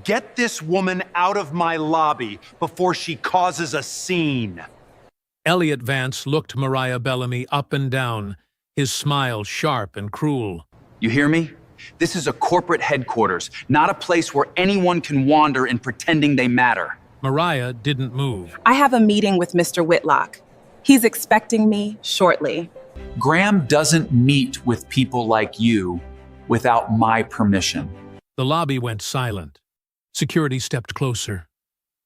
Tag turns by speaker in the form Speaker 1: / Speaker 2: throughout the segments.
Speaker 1: Get this woman out of my lobby before she causes a scene.
Speaker 2: Elliot Vance looked Mariah Bellamy up and down, his smile sharp and cruel.
Speaker 3: You hear me? This is a corporate headquarters, not a place where anyone can wander in pretending they matter.
Speaker 2: Mariah didn't move.
Speaker 4: I have a meeting with Mr. Whitlock. He's expecting me shortly.
Speaker 3: Graham doesn't meet with people like you without my permission.
Speaker 2: The lobby went silent. Security stepped closer,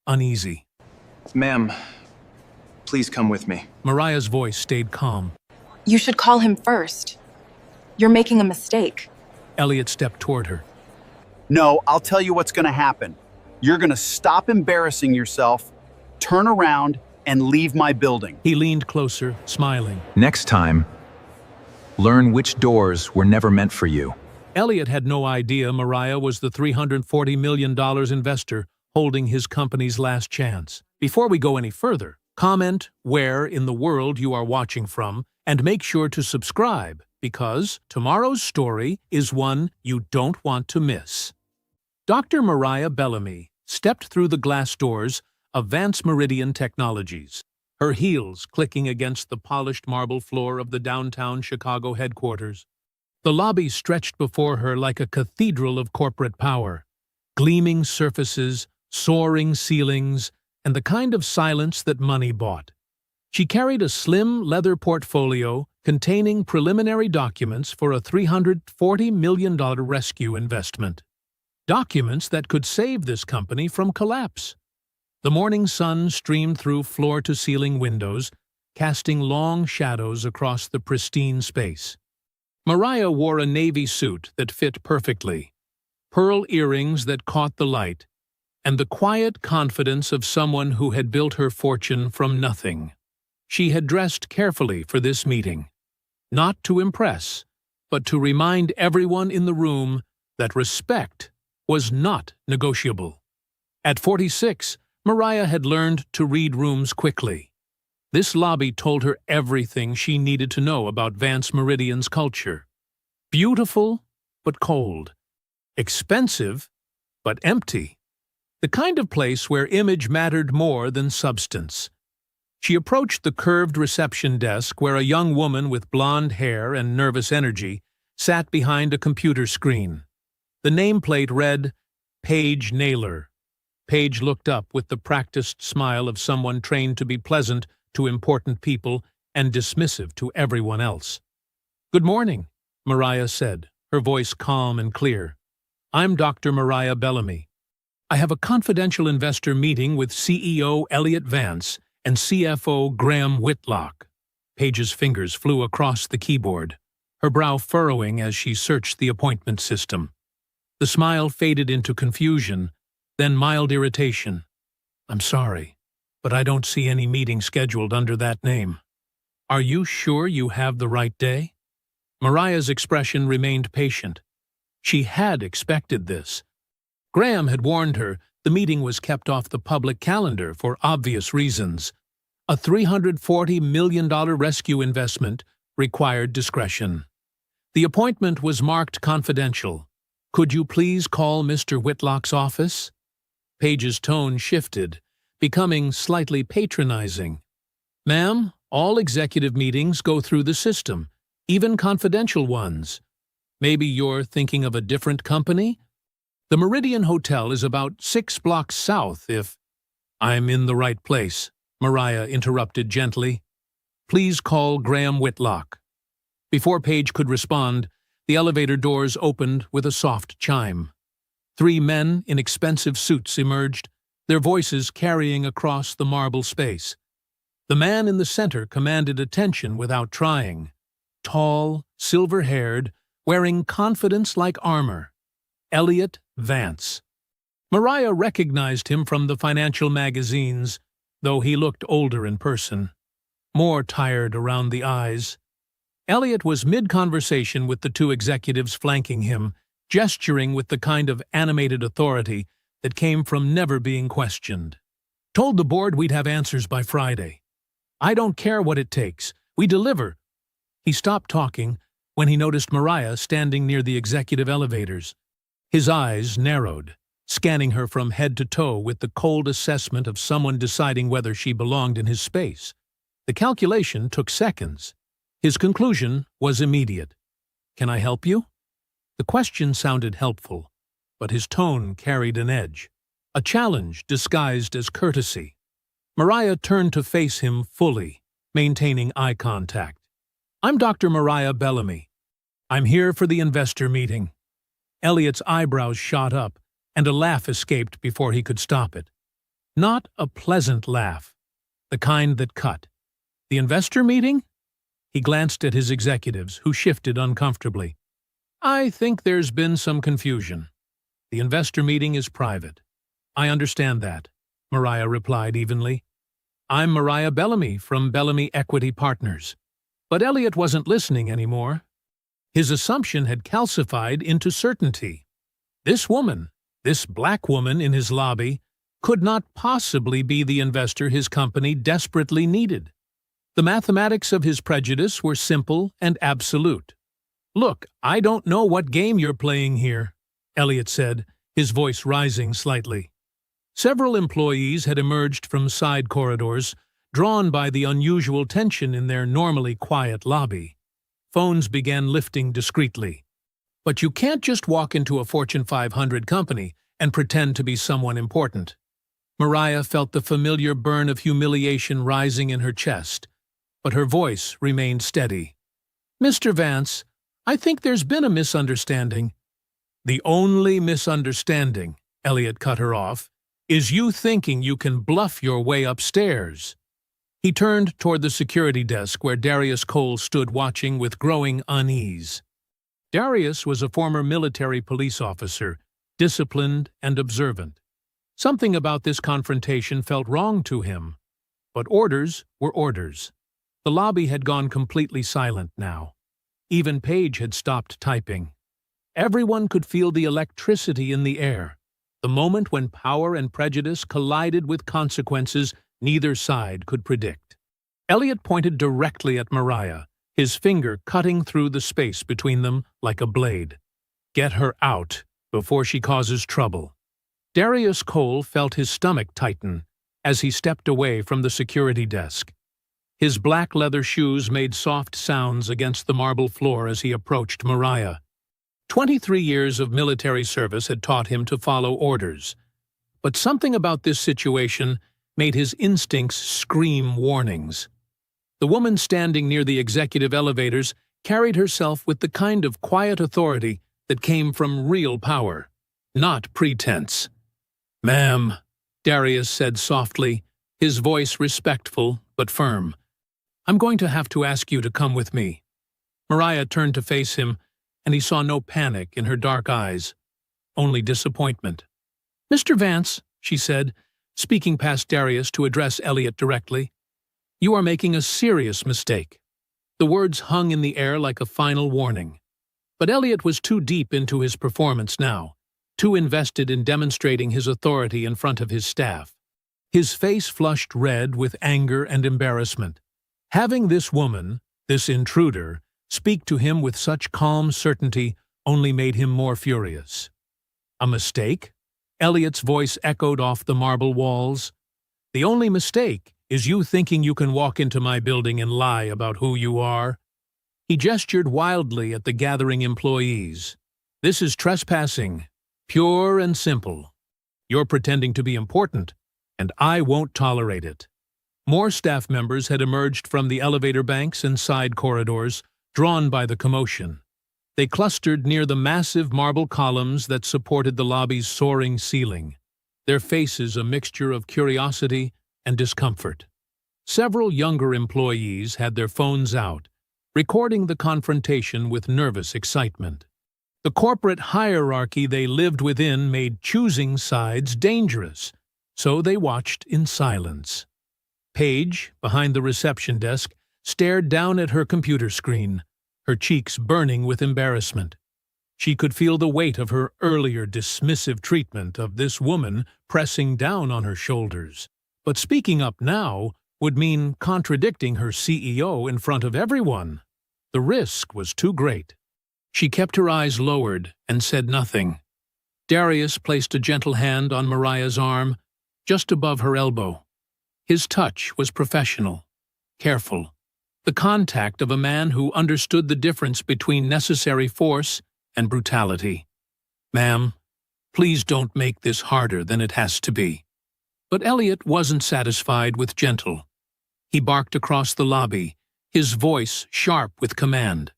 Speaker 2: uneasy.
Speaker 5: Ma'am, please come with me.
Speaker 2: Mariah's voice stayed calm.
Speaker 4: You should call him first. You're making a mistake.
Speaker 2: Elliot stepped toward her.
Speaker 1: No, I'll tell you what's gonna happen. You're gonna stop embarrassing yourself, turn around, and leave my building.
Speaker 2: He leaned closer, smiling.
Speaker 6: Next time, learn which doors were never meant for you.
Speaker 2: Elliot had no idea Mariah was the $340 million investor holding his company's last chance. Before we go any further, comment where in the world you are watching from, and make sure to subscribe, because tomorrow's story is one you don't want to miss. Dr. Mariah Bellamy stepped through the glass doors of Vance Meridian Technologies, her heels clicking against the polished marble floor of the downtown Chicago headquarters. The lobby stretched before her like a cathedral of corporate power, gleaming surfaces, soaring ceilings, and the kind of silence that money bought. She carried a slim leather portfolio containing preliminary documents for a $340 million rescue investment. Documents that could save this company from collapse. The morning sun streamed through floor-to-ceiling windows, casting long shadows across the pristine space. Mariah wore a navy suit that fit perfectly, pearl earrings that caught the light, and the quiet confidence of someone who had built her fortune from nothing. She had dressed carefully for this meeting, not to impress, but to remind everyone in the room that respect was not negotiable. At 46, Mariah had learned to read rooms quickly. This lobby told her everything she needed to know about Vance Meridian's culture. Beautiful, but cold. Expensive, but empty. The kind of place where image mattered more than substance. She approached the curved reception desk where a young woman with blonde hair and nervous energy sat behind a computer screen. The nameplate read, Paige Naylor. Paige looked up with the practiced smile of someone trained to be pleasant to important people and dismissive to everyone else. "Good morning," Mariah said, her voice calm and clear. "I'm Dr. Mariah Bellamy. I have a confidential investor meeting with CEO Elliot Vance and CFO Graham Whitlock." Paige's fingers flew across the keyboard, her brow furrowing as she searched the appointment system. The smile faded into confusion, then mild irritation. "I'm sorry, but I don't see any meeting scheduled under that name. Are you sure you have the right day?" Mariah's expression remained patient. She had expected this. Graham had warned her the meeting was kept off the public calendar for obvious reasons. A $340 million rescue investment required discretion. The appointment was marked confidential. "Could you please call Mr. Whitlock's office?" Paige's tone shifted, becoming slightly patronizing. "Ma'am, all executive meetings go through the system, even confidential ones. Maybe you're thinking of a different company? The Meridian Hotel is about 6 blocks south if—" "I'm in the right place," Mariah interrupted gently. "Please call Graham Whitlock." Before Paige could respond, the elevator doors opened with a soft chime. 3 men in expensive suits emerged, their voices carrying across the marble space. The man in the center commanded attention without trying. Tall, silver-haired, wearing confidence like armor. Elliot Vance. Mariah recognized him from the financial magazines, though he looked older in person. More tired around the eyes. Elliot was mid-conversation with the 2 executives flanking him, gesturing with the kind of animated authority that came from never being questioned. "Told the board we'd have answers by Friday. I don't care what it takes. We deliver." He stopped talking when he noticed Mariah standing near the executive elevators. His eyes narrowed. scanning her from head to toe with the cold assessment of someone deciding whether she belonged in his space. The calculation took seconds. His conclusion was immediate. "Can I help you?" The question sounded helpful, but his tone carried an edge, a challenge disguised as courtesy. Mariah turned to face him fully, maintaining eye contact. "I'm Dr. Mariah Bellamy. I'm here for the investor meeting." Elliot's eyebrows shot up, and a laugh escaped before he could stop it. Not a pleasant laugh, the kind that cut. "The investor meeting?" He glanced at his executives, who shifted uncomfortably. "I think there's been some confusion. The investor meeting is private." "I understand that," Mariah replied evenly. "I'm Mariah Bellamy from Bellamy Equity Partners." But Elliot wasn't listening anymore. His assumption had calcified into certainty. This woman, this black woman in his lobby, could not possibly be the investor his company desperately needed. The mathematics of his prejudice were simple and absolute. "Look, I don't know what game you're playing here," Elliot said, his voice rising slightly. Several employees had emerged from side corridors, drawn by the unusual tension in their normally quiet lobby. Phones began lifting discreetly. "But you can't just walk into a Fortune 500 company and pretend to be someone important." Mariah felt the familiar burn of humiliation rising in her chest, but her voice remained steady. "Mr. Vance, I think there's been a misunderstanding." "The only misunderstanding," Elliot cut her off, "is you thinking you can bluff your way upstairs." He turned toward the security desk where Darius Cole stood watching with growing unease. Darius was a former military police officer, disciplined and observant. Something about this confrontation felt wrong to him, but orders were orders. The lobby had gone completely silent now. Even Paige had stopped typing. Everyone could feel the electricity in the air, the moment when power and prejudice collided with consequences neither side could predict. Elliot pointed directly at Mariah, his finger cutting through the space between them like a blade. "Get her out before she causes trouble." Darius Cole felt his stomach tighten as he stepped away from the security desk. His black leather shoes made soft sounds against the marble floor as he approached Mariah. 23 years of military service had taught him to follow orders, but something about this situation made his instincts scream warnings. The woman standing near the executive elevators carried herself with the kind of quiet authority that came from real power, not pretense. "Ma'am," Darius said softly, his voice respectful but firm, "I'm going to have to ask you to come with me." Mariah turned to face him, and he saw no panic in her dark eyes, only disappointment. "Mr. Vance," she said, speaking past Darius to address Elliot directly, "you are making a serious mistake." The words hung in the air like a final warning. But Elliot was too deep into his performance now, too invested in demonstrating his authority in front of his staff. His face flushed red with anger and embarrassment. Having this woman, this intruder, speak to him with such calm certainty only made him more furious. "A mistake?" Elliot's voice echoed off the marble walls. "The only mistake is you thinking you can walk into my building and lie about who you are." He gestured wildly at the gathering employees. "This is trespassing, pure and simple. You're pretending to be important, and I won't tolerate it." More staff members had emerged from the elevator banks and side corridors, drawn by the commotion. They clustered near the massive marble columns that supported the lobby's soaring ceiling, their faces a mixture of curiosity and discomfort. Several younger employees had their phones out, recording the confrontation with nervous excitement. The corporate hierarchy they lived within made choosing sides dangerous, so they watched in silence. Paige, behind the reception desk, stared down at her computer screen, her cheeks burning with embarrassment. She could feel the weight of her earlier dismissive treatment of this woman pressing down on her shoulders. But speaking up now would mean contradicting her CEO in front of everyone. The risk was too great. She kept her eyes lowered and said nothing. Darius placed a gentle hand on Mariah's arm, just above her elbow. His touch was professional, careful, the contact of a man who understood the difference between necessary force and brutality. "Ma'am, please don't make this harder than it has to be." But Elliot wasn't satisfied with gentle. He barked across the lobby, his voice sharp with command.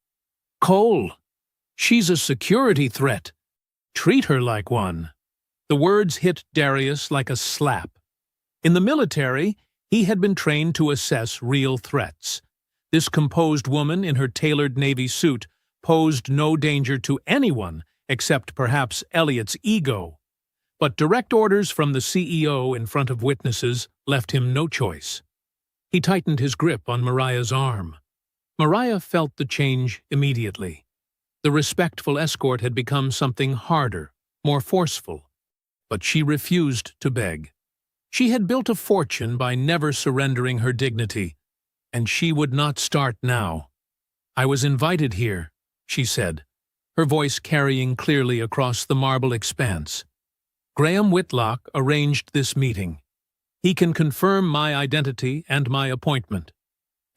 Speaker 2: "Cole, she's a security threat. Treat her like one." The words hit Darius like a slap. In the military, he had been trained to assess real threats. This composed woman in her tailored navy suit posed no danger to anyone except perhaps Elliot's ego. But direct orders from the CEO in front of witnesses left him no choice. He tightened his grip on Mariah's arm. Mariah felt the change immediately. The respectful escort had become something harder, more forceful. But she refused to beg. She had built a fortune by never surrendering her dignity, and she would not start now. "I was invited here," she said, her voice carrying clearly across the marble expanse. "Graham Whitlock arranged this meeting. He can confirm my identity and my appointment."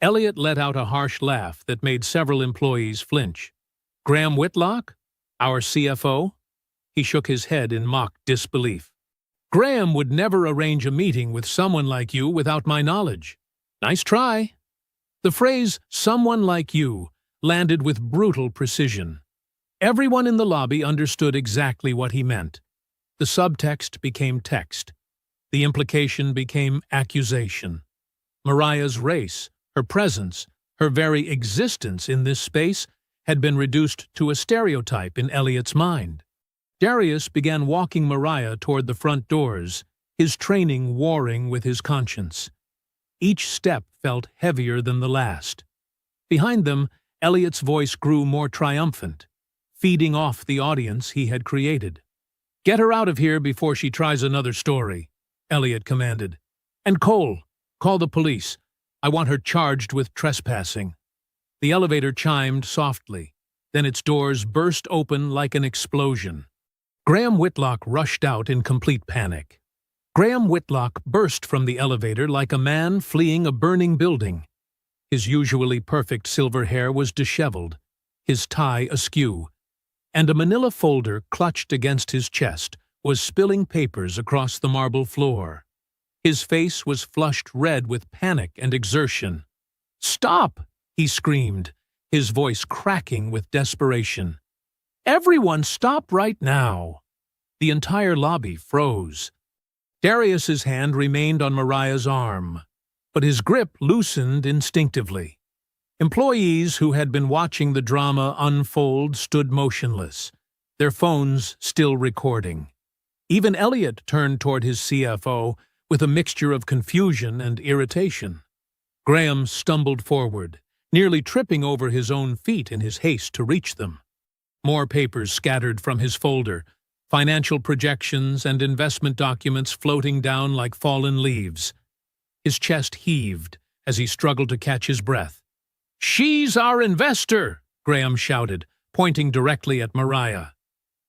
Speaker 2: Elliot let out a harsh laugh that made several employees flinch. "Graham Whitlock? Our CFO?" He shook his head in mock disbelief. "Graham would never arrange a meeting with someone like you without my knowledge." "Nice try." The phrase, "someone like you," landed with brutal precision. Everyone in the lobby understood exactly what he meant. The subtext became text. The implication became accusation. Mariah's race, her presence, her very existence in this space had been reduced to a stereotype in Elliot's mind. Darius began walking Mariah toward the front doors, his training warring with his conscience. Each step felt heavier than the last. Behind them, Elliot's voice grew more triumphant, feeding off the audience he had created. "Get her out of here before she tries another story," Elliot commanded. "And Cole, call the police. I want her charged with trespassing." The elevator chimed softly, then its doors burst open like an explosion. Graham Whitlock rushed out in complete panic. Graham Whitlock burst from the elevator like a man fleeing a burning building. His usually perfect silver hair was disheveled, his tie askew, and a manila folder clutched against his chest was spilling papers across the marble floor. His face was flushed red with panic and exertion. "Stop!" he screamed, his voice cracking with desperation. "Everyone stop right now!" The entire lobby froze. Darius's hand remained on Mariah's arm, but his grip loosened instinctively. Employees who had been watching the drama unfold stood motionless, their phones still recording. Even Elliot turned toward his CFO with a mixture of confusion and irritation. Graham stumbled forward, nearly tripping over his own feet in his haste to reach them. More papers scattered from his folder, financial projections and investment documents floating down like fallen leaves. His chest heaved as he struggled to catch his breath. "She's our investor!" Graham shouted, pointing directly at Mariah.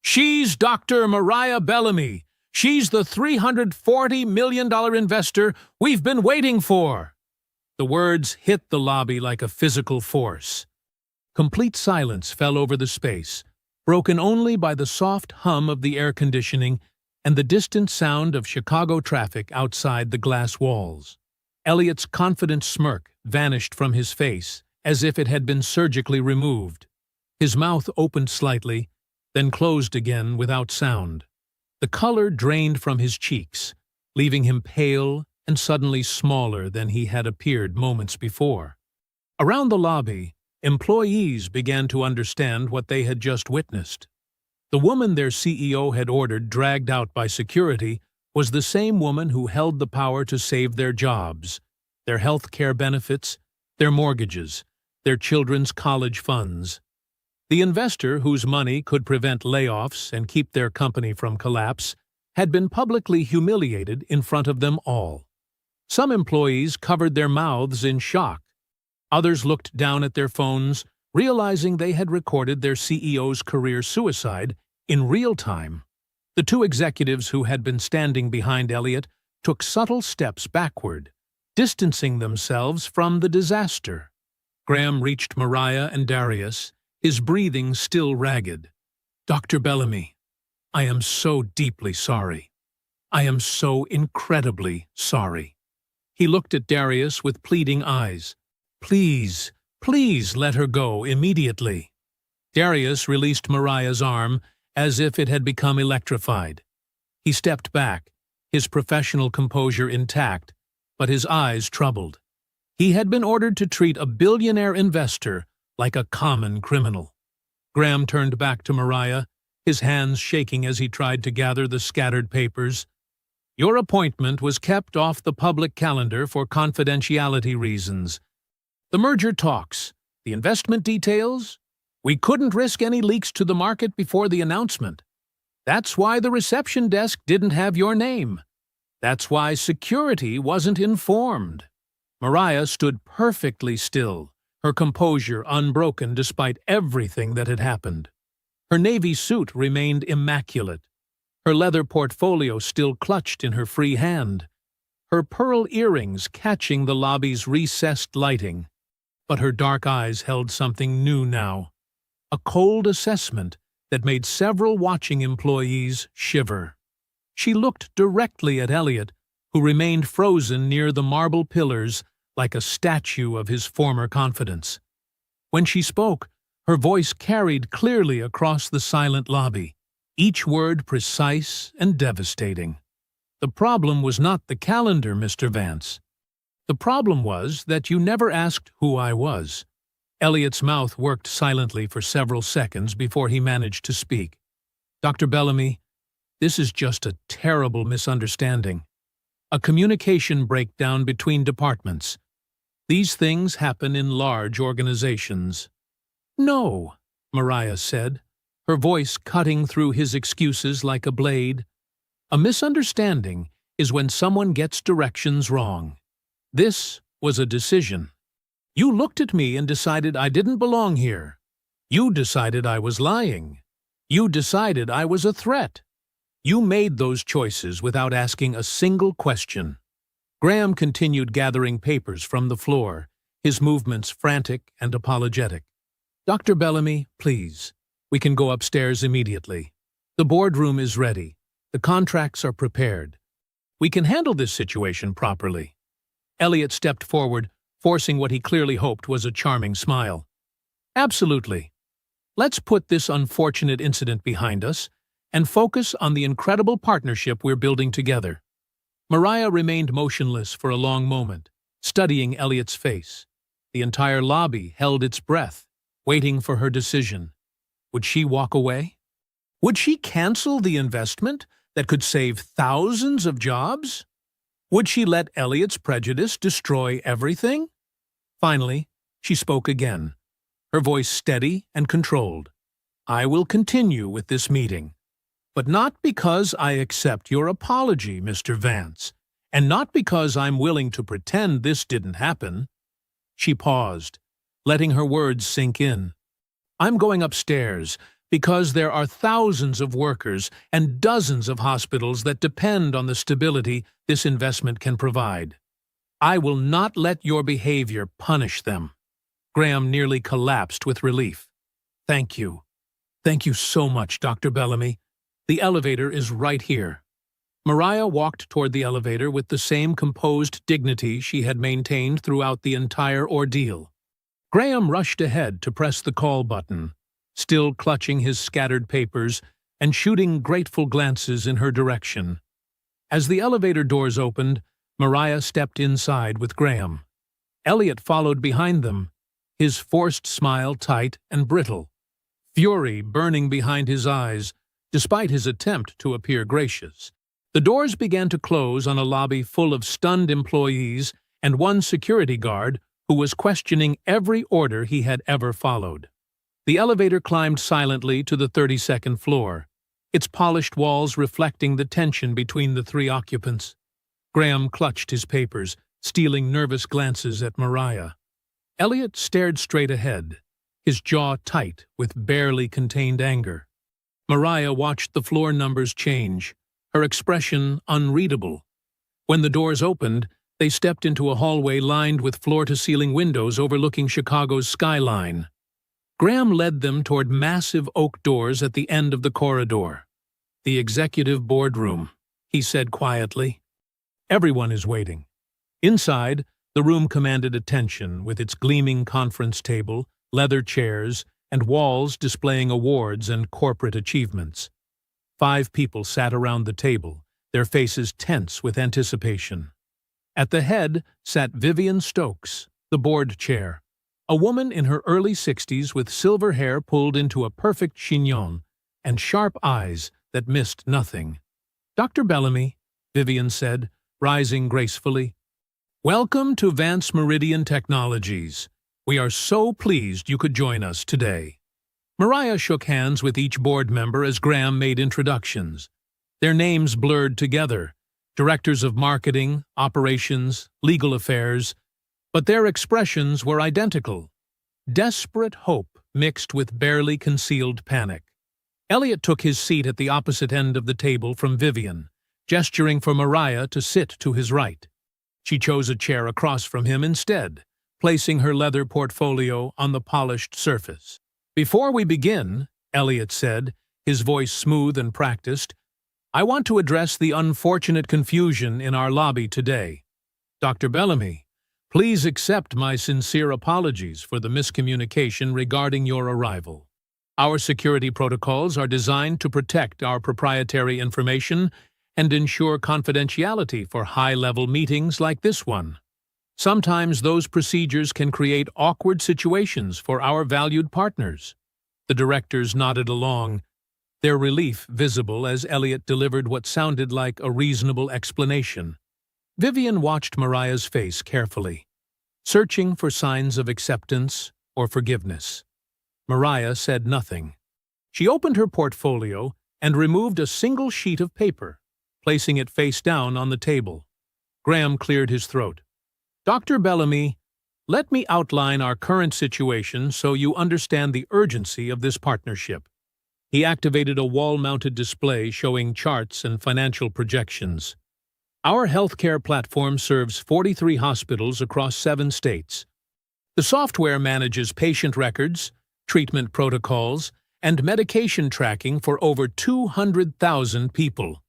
Speaker 2: "She's Dr. Mariah Bellamy! She's the $340 million investor we've been waiting for!" The words hit the lobby like a physical force. Complete silence fell over the space, broken only by the soft hum of the air conditioning and the distant sound of Chicago traffic outside the glass walls. Elliot's confident smirk vanished from his face as if it had been surgically removed. His mouth opened slightly, then closed again without sound. The color drained from his cheeks, leaving him pale and suddenly smaller than he had appeared moments before. Around the lobby, employees began to understand what they had just witnessed. The woman their CEO had ordered dragged out by security was the same woman who held the power to save their jobs, their health care benefits, their mortgages, their children's college funds. The investor whose money could prevent layoffs and keep their company from collapse had been publicly humiliated in front of them all. Some employees covered their mouths in shock. Others looked down at their phones, realizing they had recorded their CEO's career suicide in real time. The two executives who had been standing behind Elliot took subtle steps backward, distancing themselves from the disaster. Graham reached Mariah and Darius, his breathing still ragged. "Dr. Bellamy, I am so deeply sorry. I am so incredibly sorry." He looked at Darius with pleading eyes. "Please, please let her go immediately." Darius released Mariah's arm as if it had become electrified. He stepped back, his professional composure intact, but his eyes troubled. He had been ordered to treat a billionaire investor like a common criminal. Graham turned back to Mariah, his hands shaking as he tried to gather the scattered papers. "Your appointment was kept off the public calendar for confidentiality reasons. The merger talks, the investment details, we couldn't risk any leaks to the market before the announcement. That's why the reception desk didn't have your name. That's why security wasn't informed." Mariah stood perfectly still, her composure unbroken despite everything that had happened. Her navy suit remained immaculate, her leather portfolio still clutched in her free hand, her pearl earrings catching the lobby's recessed lighting. But her dark eyes held something new now, a cold assessment that made several watching employees shiver. She looked directly at Elliot, who remained frozen near the marble pillars like a statue of his former confidence. When she spoke, her voice carried clearly across the silent lobby, each word precise and devastating. "The problem was not the calendar, Mr. Vance. The problem was that you never asked who I was." Elliot's mouth worked silently for several seconds before he managed to speak. "Dr. Bellamy, this is just a terrible misunderstanding. A communication breakdown between departments. These things happen in large organizations." "No," Mariah said, her voice cutting through his excuses like a blade. "A misunderstanding is when someone gets directions wrong. This was a decision. You looked at me and decided I didn't belong here. You decided I was lying. You decided I was a threat. You made those choices without asking a single question." Graham continued gathering papers from the floor, his movements frantic and apologetic. "Dr. Bellamy, please. We can go upstairs immediately. The boardroom is ready. The contracts are prepared. We can handle this situation properly." Elliot stepped forward, forcing what he clearly hoped was a charming smile. "Absolutely. Let's put this unfortunate incident behind us and focus on the incredible partnership we're building together." Mariah remained motionless for a long moment, studying Elliot's face. The entire lobby held its breath, waiting for her decision. Would she walk away? Would she cancel the investment that could save thousands of jobs? Would she let Elliot's prejudice destroy everything? Finally, she spoke again, her voice steady and controlled. "I will continue with this meeting. But not because I accept your apology, Mr. Vance, and not because I'm willing to pretend this didn't happen." She paused, letting her words sink in. "I'm going upstairs because there are thousands of workers and dozens of hospitals that depend on the stability this investment can provide. I will not let your behavior punish them." Graham nearly collapsed with relief. "Thank you. Thank you so much, Dr. Bellamy. The elevator is right here." Mariah walked toward the elevator with the same composed dignity she had maintained throughout the entire ordeal. Graham rushed ahead to press the call button, still clutching his scattered papers and shooting grateful glances in her direction. As the elevator doors opened, Mariah stepped inside with Graham. Elliot followed behind them, his forced smile tight and brittle, fury burning behind his eyes, despite his attempt to appear gracious. The doors began to close on a lobby full of stunned employees and one security guard who was questioning every order he had ever followed. The elevator climbed silently to the 32nd floor, its polished walls reflecting the tension between the three occupants. Graham clutched his papers, stealing nervous glances at Mariah. Elliot stared straight ahead, his jaw tight with barely contained anger. Mariah watched the floor numbers change, her expression unreadable. When the doors opened, they stepped into a hallway lined with floor-to-ceiling windows overlooking Chicago's skyline. Graham led them toward massive oak doors at the end of the corridor. "The executive boardroom," he said quietly. "Everyone is waiting." Inside, the room commanded attention with its gleaming conference table, leather chairs, and walls displaying awards and corporate achievements. 5 people sat around the table, their faces tense with anticipation. At the head sat Vivian Stokes, the board chair, a woman in her early 60s with silver hair pulled into a perfect chignon and sharp eyes that missed nothing. "Dr. Bellamy," Vivian said, rising gracefully, "welcome to Vance Meridian Technologies. We are so pleased you could join us today." Mariah shook hands with each board member as Graham made introductions. Their names blurred together, directors of marketing, operations, legal affairs, but their expressions were identical. Desperate hope mixed with barely concealed panic. Elliot took his seat at the opposite end of the table from Vivian, gesturing for Mariah to sit to his right. She chose a chair across from him instead, placing her leather portfolio on the polished surface. "Before we begin," Elliot said, his voice smooth and practiced, "I want to address the unfortunate confusion in our lobby today. Dr. Bellamy, please accept my sincere apologies for the miscommunication regarding your arrival. Our security protocols are designed to protect our proprietary information and ensure confidentiality for high-level meetings like this one. Sometimes those procedures can create awkward situations for our valued partners." The directors nodded along, their relief visible as Elliot delivered what sounded like a reasonable explanation. Vivian watched Mariah's face carefully, searching for signs of acceptance or forgiveness. Mariah said nothing. She opened her portfolio and removed a single sheet of paper, placing it face down on the table. Graham cleared his throat. "Dr. Bellamy, let me outline our current situation so you understand the urgency of this partnership." He activated a wall-mounted display showing charts and financial projections. "Our healthcare platform serves 43 hospitals across 7 states. The software manages patient records, treatment protocols, and medication tracking for over 200,000 people."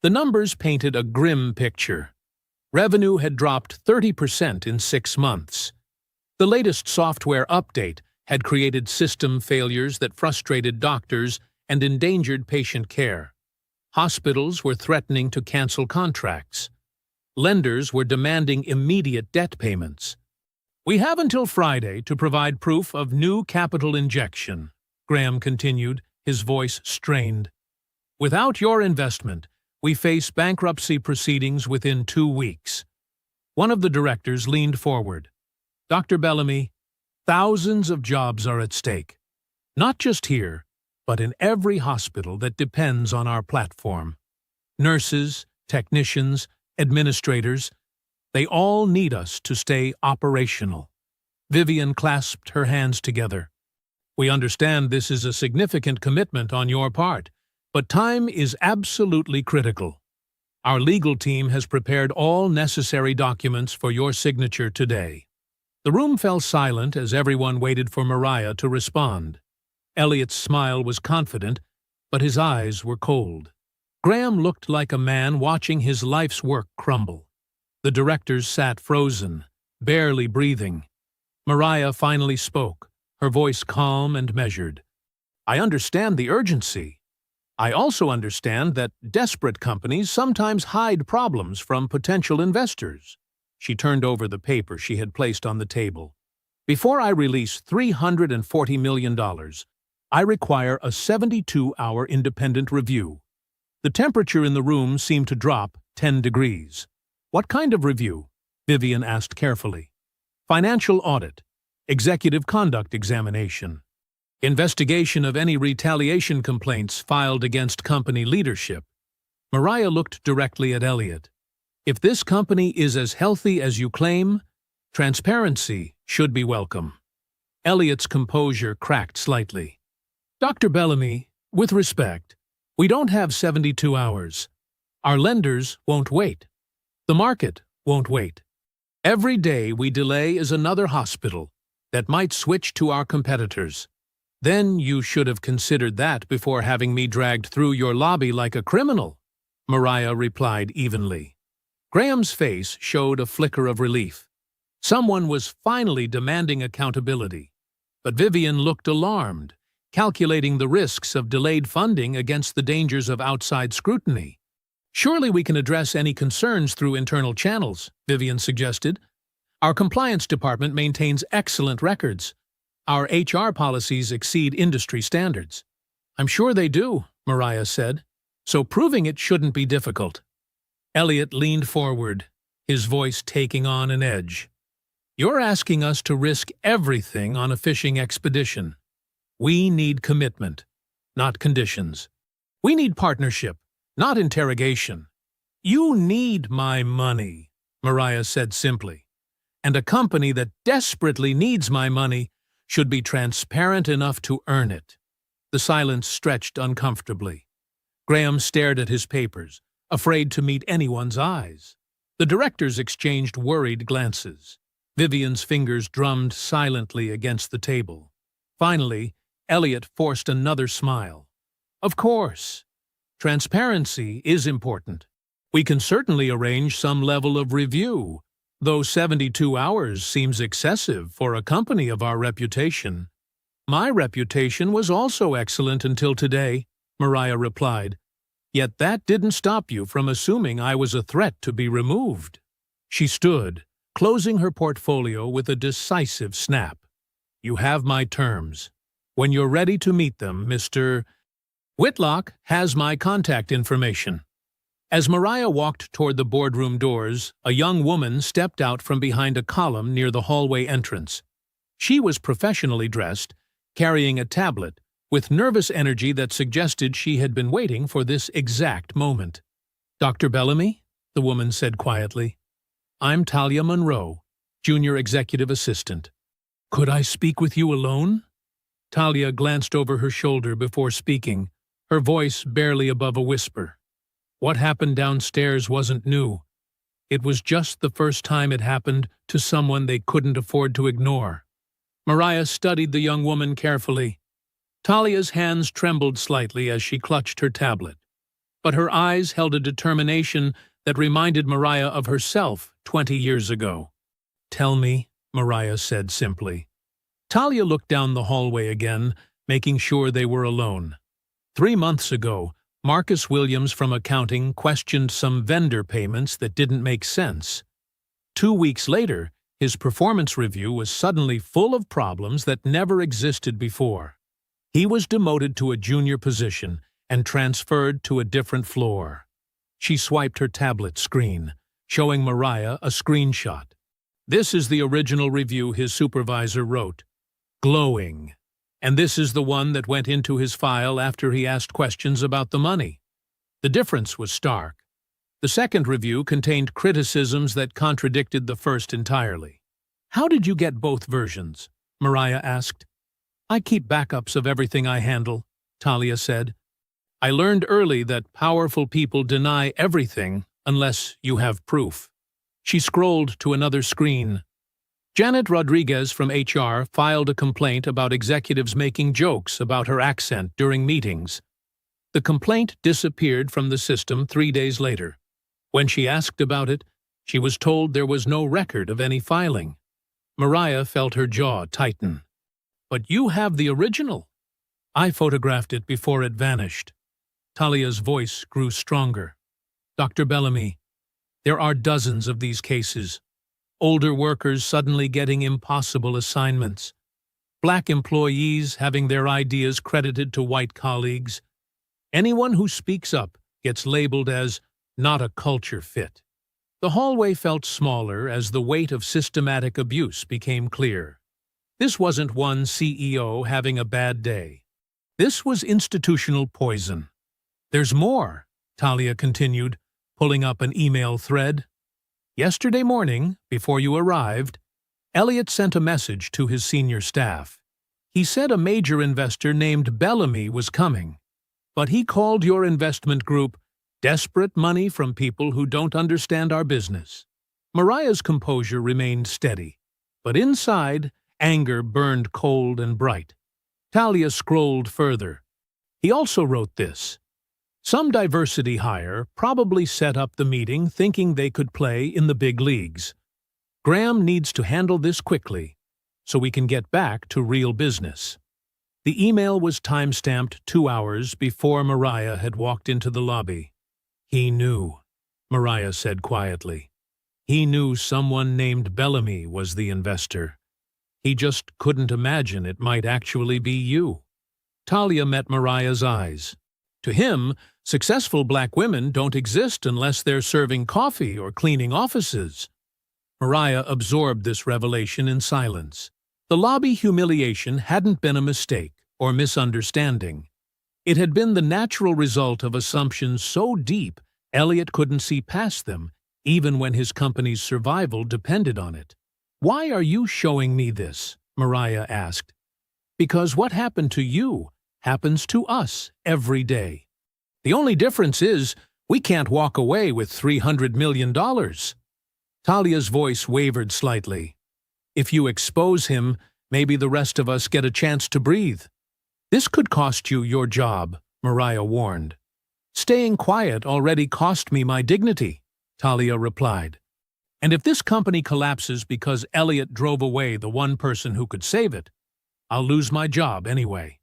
Speaker 2: The numbers painted a grim picture. Revenue had dropped 30% in 6 months. The latest software update had created system failures that frustrated doctors and endangered patient care. Hospitals were threatening to cancel contracts. Lenders were demanding immediate debt payments. "We have until Friday to provide proof of new capital injection," Graham continued, his voice strained. "Without your investment, we face bankruptcy proceedings within 2 weeks." One of the directors leaned forward. "Dr. Bellamy, thousands of jobs are at stake. Not just here, but in every hospital that depends on our platform. Nurses, technicians, administrators, they all need us to stay operational." Vivian clasped her hands together. "We understand this is a significant commitment on your part, but time is absolutely critical. Our legal team has prepared all necessary documents for your signature today." The room fell silent as everyone waited for Mariah to respond. Elliot's smile was confident, but his eyes were cold. Graham looked like a man watching his life's work crumble. The directors sat frozen, barely breathing. Mariah finally spoke, her voice calm and measured. "I understand the urgency. I also understand that desperate companies sometimes hide problems from potential investors." She turned over the paper she had placed on the table. "Before I release $340 million, I require a 72-hour independent review." The temperature in the room seemed to drop 10 degrees. "What kind of review?" Vivian asked carefully. "Financial audit, executive conduct examination, investigation of any retaliation complaints filed against company leadership." Mariah looked directly at Elliot. "If this company is as healthy as you claim, transparency should be welcome." Elliot's composure cracked slightly. "Dr. Bellamy, With respect, we don't have 72 hours. Our lenders won't wait. The market won't wait. Every day we delay is another hospital that might switch to our competitors. Then you should have considered that before having me dragged through your lobby like a criminal, Mariah replied evenly. Graham's face showed a flicker of relief. Someone was finally demanding accountability. But Vivian looked alarmed, calculating the risks of delayed funding against the dangers of outside scrutiny. Surely we can address any concerns through internal channels, Vivian suggested. Our compliance department maintains excellent records. Our HR policies exceed industry standards. I'm sure they do, Mariah said, so proving it shouldn't be difficult. Elliot leaned forward, his voice taking on an edge. You're asking us to risk everything on a fishing expedition. We need commitment, not conditions. We need partnership, not interrogation. You need my money, Mariah said simply. And a company that desperately needs my money should be transparent enough to earn it. The silence stretched uncomfortably. Graham stared at his papers, afraid to meet anyone's eyes. The directors exchanged worried glances. Vivian's fingers drummed silently against the table. Finally, Elliot forced another smile. Of course. Transparency is important. We can certainly arrange some level of review, though 72 hours seems excessive for a company of our reputation. My reputation was also excellent until today, Mariah replied. Yet that didn't stop you from assuming I was a threat to be removed. She stood, closing her portfolio with a decisive snap. You have my terms. When you're ready to meet them, Mr. Whitlock has my contact information. As Mariah walked toward the boardroom doors, a young woman stepped out from behind a column near the hallway entrance. She was professionally dressed, carrying a tablet, with nervous energy that suggested she had been waiting for this exact moment. Dr. Bellamy, the woman said quietly. I'm Talia Monroe, Junior Executive Assistant. Could I speak with you alone? Talia glanced over her shoulder before speaking, her voice barely above a whisper. What happened downstairs wasn't new. It was just the first time it happened to someone they couldn't afford to ignore. Mariah studied the young woman carefully. Talia's hands trembled slightly as she clutched her tablet, but her eyes held a determination that reminded Mariah of herself 20 years ago. Tell me, Mariah said simply. Talia looked down the hallway again, making sure they were alone. 3 months ago, Marcus Williams from accounting questioned some vendor payments that didn't make sense. 2 weeks later, his performance review was suddenly full of problems that never existed before. He was demoted to a junior position and transferred to a different floor. She swiped her tablet screen, showing Mariah a screenshot. This is the original review his supervisor wrote. Glowing. And this is the one that went into his file after he asked questions about the money. The difference was stark. The second review contained criticisms that contradicted the first entirely. How did you get both versions? Mariah asked. I keep backups of everything I handle, Talia said. I learned early that powerful people deny everything unless you have proof. She scrolled to another screen. Janet Rodriguez from HR filed a complaint about executives making jokes about her accent during meetings. The complaint disappeared from the system 3 days later. When she asked about it, she was told there was no record of any filing. Mariah felt her jaw tighten. But you have the original. I photographed it before it vanished. Talia's voice grew stronger. Dr. Bellamy, there are dozens of these cases. Older workers suddenly getting impossible assignments. Black employees having their ideas credited to white colleagues. Anyone who speaks up gets labeled as not a culture fit. The hallway felt smaller as the weight of systematic abuse became clear. This wasn't one CEO having a bad day. This was institutional poison. There's more, Talia continued, pulling up an email thread. Yesterday morning, before you arrived, Elliot sent a message to his senior staff. He said a major investor named Bellamy was coming. but he called your investment group desperate money from people who don't understand our business. Mariah's composure remained steady, but inside, anger burned cold and bright. Talia scrolled further. He also wrote this. Some diversity hire probably set up the meeting thinking they could play in the big leagues. Graham needs to handle this quickly so we can get back to real business. The email was time-stamped 2 hours before Mariah had walked into the lobby. He knew, Mariah said quietly. He knew someone named Bellamy was the investor. He just couldn't imagine it might actually be you. Talia met Mariah's eyes. To him, successful black women don't exist unless they're serving coffee or cleaning offices. Mariah absorbed this revelation in silence. The lobby humiliation hadn't been a mistake or misunderstanding. It had been the natural result of assumptions so deep Elliot couldn't see past them, even when his company's survival depended on it. "Why are you showing me this?" Mariah asked. "Because what happened to you happens to us every day. The only difference is we can't walk away with $300 million. Talia's voice wavered slightly. "If you expose him, maybe the rest of us get a chance to breathe." "This could cost you your job," Mariah warned. "Staying quiet already cost me my dignity," Talia replied. "And if this company collapses because Elliot drove away the one person who could save it, I'll lose my job anyway."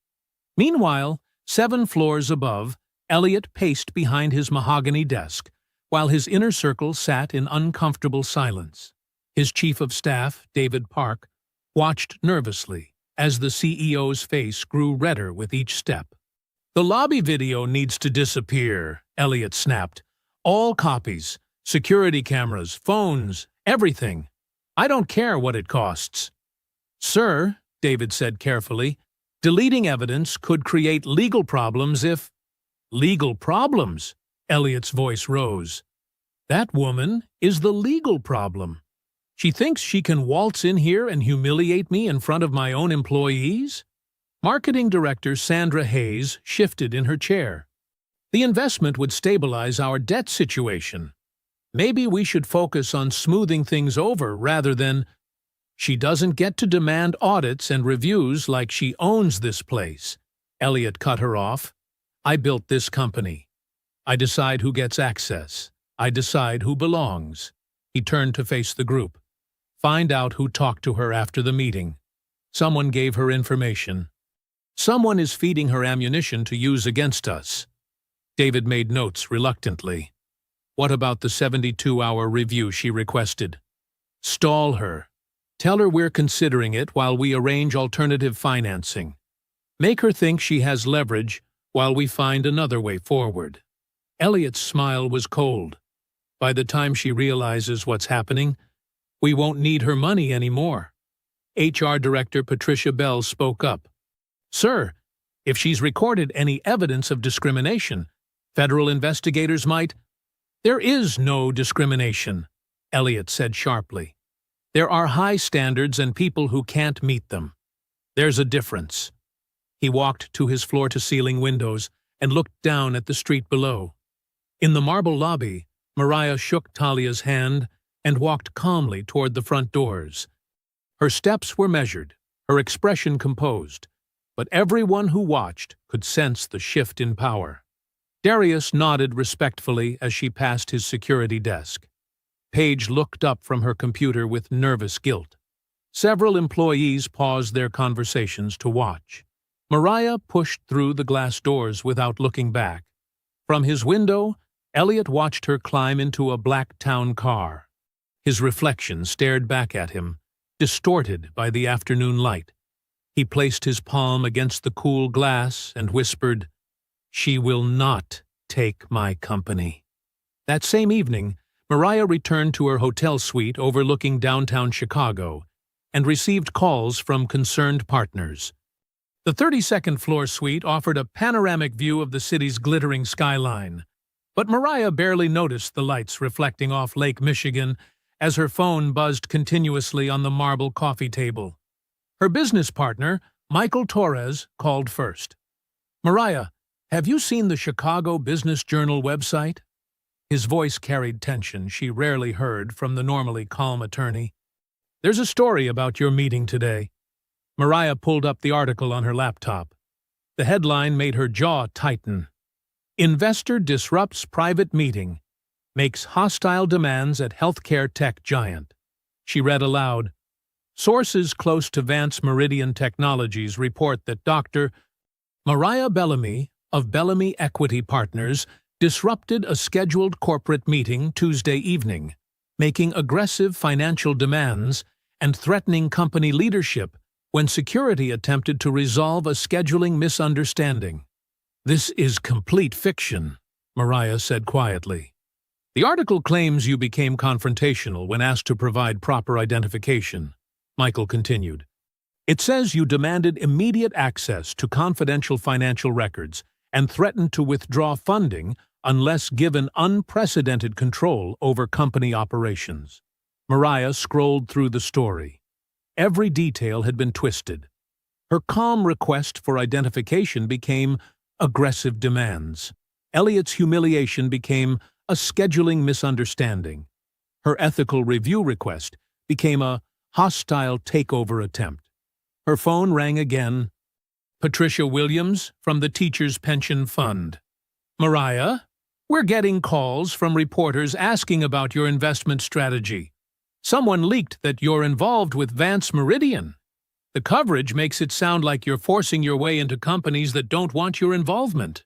Speaker 2: Meanwhile, 7 floors above, Elliot paced behind his mahogany desk, while his inner circle sat in uncomfortable silence. His chief of staff, David Park, watched nervously as the CEO's face grew redder with each step. "The lobby video needs to disappear," Elliot snapped. "All copies, security cameras, phones, everything. I don't care what it costs." "Sir," David said carefully, "deleting evidence could create legal problems if—" "Legal problems?" Elliot's voice rose. "That woman is the legal problem. She thinks she can waltz in here and humiliate me in front of my own employees?" Marketing Director Sandra Hayes shifted in her chair. "The investment would stabilize our debt situation. Maybe we should focus on smoothing things over rather than—" "She doesn't get to demand audits and reviews like she owns this place," Elliot cut her off. "I built this company. I decide who gets access. I decide who belongs." He turned to face the group. "Find out who talked to her after the meeting. Someone gave her information. Someone is feeding her ammunition to use against us." David made notes reluctantly. "What about the 72-hour review she requested?" "Stall her. Tell her we're considering it while we arrange alternative financing. Make her think she has leverage while we find another way forward." Elliot's smile was cold. "By the time she realizes what's happening, we won't need her money anymore." HR Director Patricia Bell spoke up. "Sir, if she's recorded any evidence of discrimination, federal investigators might—" "There is no discrimination," Elliot said sharply. "There are high standards and people who can't meet them. There's a difference." He walked to his floor-to-ceiling windows and looked down at the street below. In the marble lobby, Mariah shook Talia's hand and walked calmly toward the front doors. Her steps were measured, her expression composed, but everyone who watched could sense the shift in power. Darius nodded respectfully as she passed his security desk. Paige looked up from her computer with nervous guilt. Several employees paused their conversations to watch. Mariah pushed through the glass doors without looking back. From his window, Elliot watched her climb into a black town car. His reflection stared back at him, distorted by the afternoon light. He placed his palm against the cool glass and whispered, "She will not take my company." That same evening, Mariah returned to her hotel suite overlooking downtown Chicago and received calls from concerned partners. The 32nd floor suite offered a panoramic view of the city's glittering skyline, but Mariah barely noticed the lights reflecting off Lake Michigan as her phone buzzed continuously on the marble coffee table. Her business partner, Michael Torres, called first. "Mariah, Have you seen the Chicago Business Journal website? His voice carried tension she rarely heard from the normally calm attorney. There's a story about your meeting today. Mariah pulled up the article on her laptop. The headline made her jaw tighten. Investor disrupts private meeting, makes hostile demands at healthcare tech giant. She read aloud. Sources close to Vance Meridian Technologies report that Dr. Mariah Bellamy of Bellamy Equity Partners disrupted a scheduled corporate meeting Tuesday evening, making aggressive financial demands and threatening company leadership when security attempted to resolve a scheduling misunderstanding. This is complete fiction, Mariah said quietly. The article claims you became confrontational when asked to provide proper identification, Michael continued. It says you demanded immediate access to confidential financial records and threatened to withdraw funding unless given unprecedented control over company operations. Mariah scrolled through the story. Every detail had been twisted. Her calm request for identification became aggressive demands. Elliot's humiliation became a scheduling misunderstanding. Her ethical review request became a hostile takeover attempt. Her phone rang again. Patricia Williams from the Teachers' Pension Fund. Mariah, we're getting calls from reporters asking about your investment strategy. Someone leaked that you're involved with Vance Meridian. The coverage makes it sound like you're forcing your way into companies that don't want your involvement.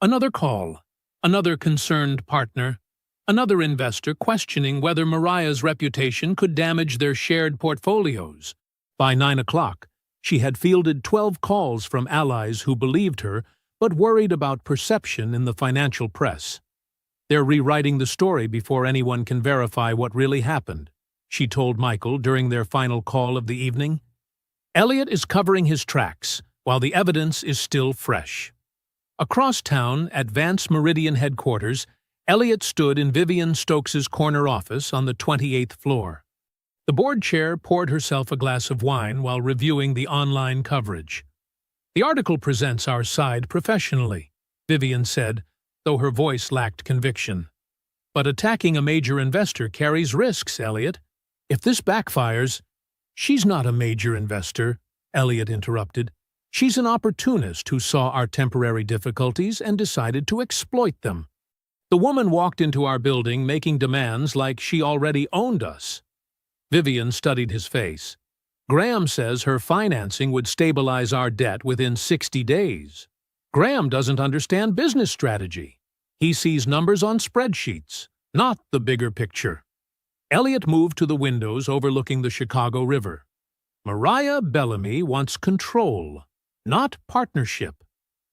Speaker 2: Another call. Another concerned partner. Another investor questioning whether Mariah's reputation could damage their shared portfolios. By 9 o'clock, she had fielded 12 calls from allies who believed her but worried about perception in the financial press. They're rewriting the story before anyone can verify what really happened, she told Michael during their final call of the evening. Elliot is covering his tracks, while the evidence is still fresh. Across town, at Vance Meridian headquarters, Elliot stood in Vivian Stokes's corner office on the 28th floor. The board chair poured herself a glass of wine while reviewing the online coverage. The article presents our side professionally, Vivian said, though her voice lacked conviction. But attacking a major investor carries risks, Elliot. If this backfires— She's not a major investor, Elliot interrupted. She's an opportunist who saw our temporary difficulties and decided to exploit them. The woman walked into our building making demands like she already owned us. Vivian studied his face. Graham says her financing would stabilize our debt within 60 days. Graham doesn't understand business strategy. He sees numbers on spreadsheets, not the bigger picture. Elliot moved to the windows overlooking the Chicago River. Mariah Bellamy wants control, not partnership.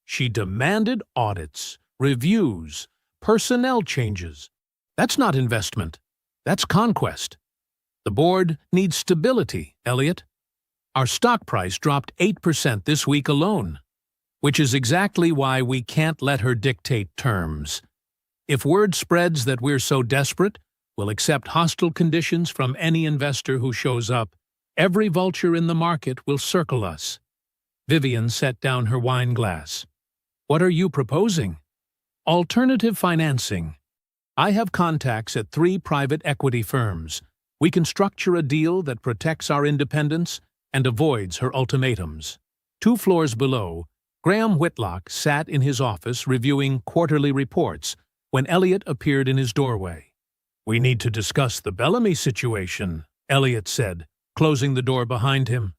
Speaker 2: She demanded audits, reviews, personnel changes. That's not investment. That's conquest. The board needs stability, Elliot. Our stock price dropped 8% this week alone, which is exactly why we can't let her dictate terms. If word spreads that we're so desperate, we'll accept hostile conditions from any investor who shows up. Every vulture in the market will circle us. Vivian set down her wine glass. What are you proposing? Alternative financing. I have contacts at 3 private equity firms. We can structure a deal that protects our independence and avoids her ultimatums. 2 floors below, Graham Whitlock sat in his office reviewing quarterly reports when Elliot appeared in his doorway. We need to discuss the Bellamy situation, Elliot said, closing the door behind him.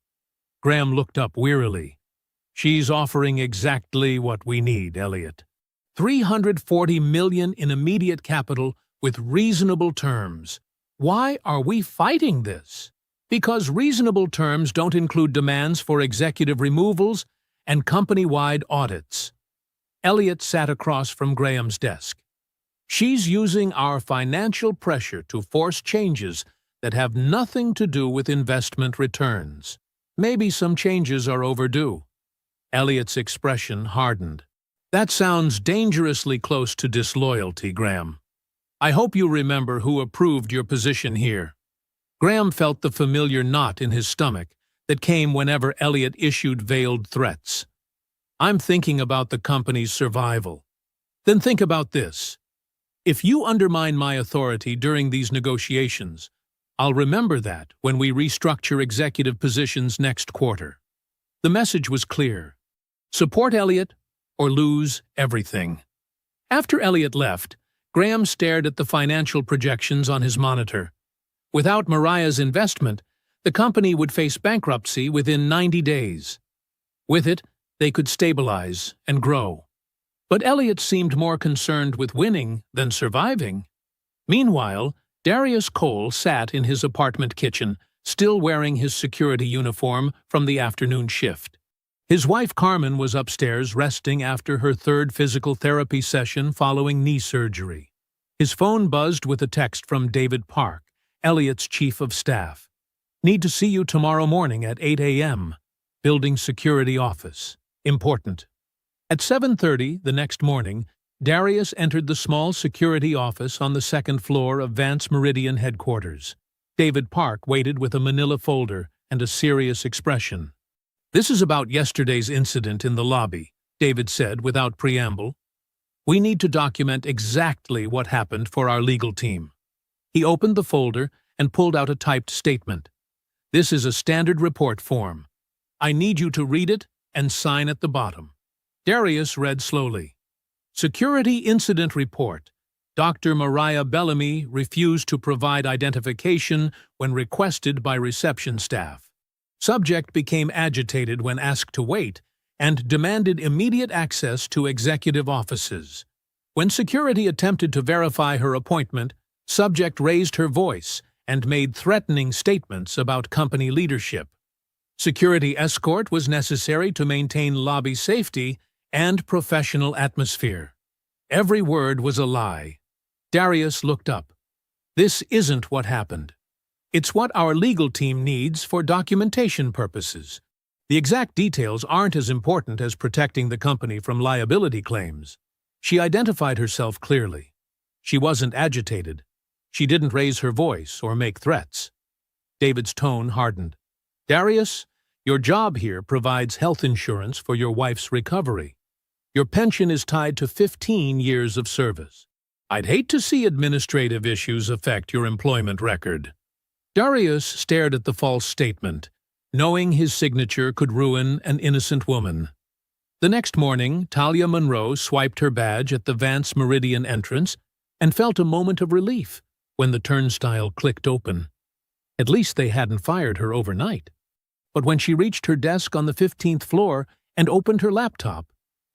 Speaker 2: Graham looked up wearily. She's offering exactly what we need, Elliot. $340 million in immediate capital with reasonable terms. Why are we fighting this? Because reasonable terms don't include demands for executive removals and company-wide audits. Elliot sat across from Graham's desk. She's using our financial pressure to force changes that have nothing to do with investment returns. Maybe some changes are overdue. Elliot's expression hardened. That sounds dangerously close to disloyalty, Graham. I hope you remember who approved your position here. Graham felt the familiar knot in his stomach that came whenever Elliot issued veiled threats. I'm thinking about the company's survival. Then think about this. If you undermine my authority during these negotiations, I'll remember that when we restructure executive positions next quarter. The message was clear. Support Elliot or lose everything. After Elliot left, Graham stared at the financial projections on his monitor. Without Mariah's investment, the company would face bankruptcy within 90 days. With it, they could stabilize and grow. But Elliot seemed more concerned with winning than surviving. Meanwhile, Darius Cole sat in his apartment kitchen, still wearing his security uniform from the afternoon shift. His wife Carmen was upstairs resting after her third physical therapy session following knee surgery. His phone buzzed with a text from David Park, Elliot's chief of staff. Need to see you tomorrow morning at 8 a.m. Building security office. Important. At 7:30 the next morning, Darius entered the small security office on the second floor of Vance Meridian headquarters. David Park waited with a manila folder and a serious expression. "This is about yesterday's incident in the lobby," David said without preamble. "We need to document exactly what happened for our legal team." He opened the folder and pulled out a typed statement. "This is a standard report form. I need you to read it and sign at the bottom." Darius read slowly. Security Incident Report. Dr. Mariah Bellamy refused to provide identification when requested by reception staff. Subject became agitated when asked to wait and demanded immediate access to executive offices. When security attempted to verify her appointment, subject raised her voice and made threatening statements about company leadership. Security escort was necessary to maintain lobby safety and professional atmosphere. Every word was a lie. Darius looked up. "This isn't what happened. It's what our legal team needs for documentation purposes. The exact details aren't as important as protecting the company from liability claims." She identified herself clearly. She wasn't agitated. She didn't raise her voice or make threats. David's tone hardened. "Darius, your job here provides health insurance for your wife's recovery. Your pension is tied to 15 years of service. I'd hate to see administrative issues affect your employment record." Darius stared at the false statement, knowing his signature could ruin an innocent woman. The next morning, Talia Monroe swiped her badge at the Vance Meridian entrance and felt a moment of relief when the turnstile clicked open. At least they hadn't fired her overnight. But when she reached her desk on the 15th floor and opened her laptop,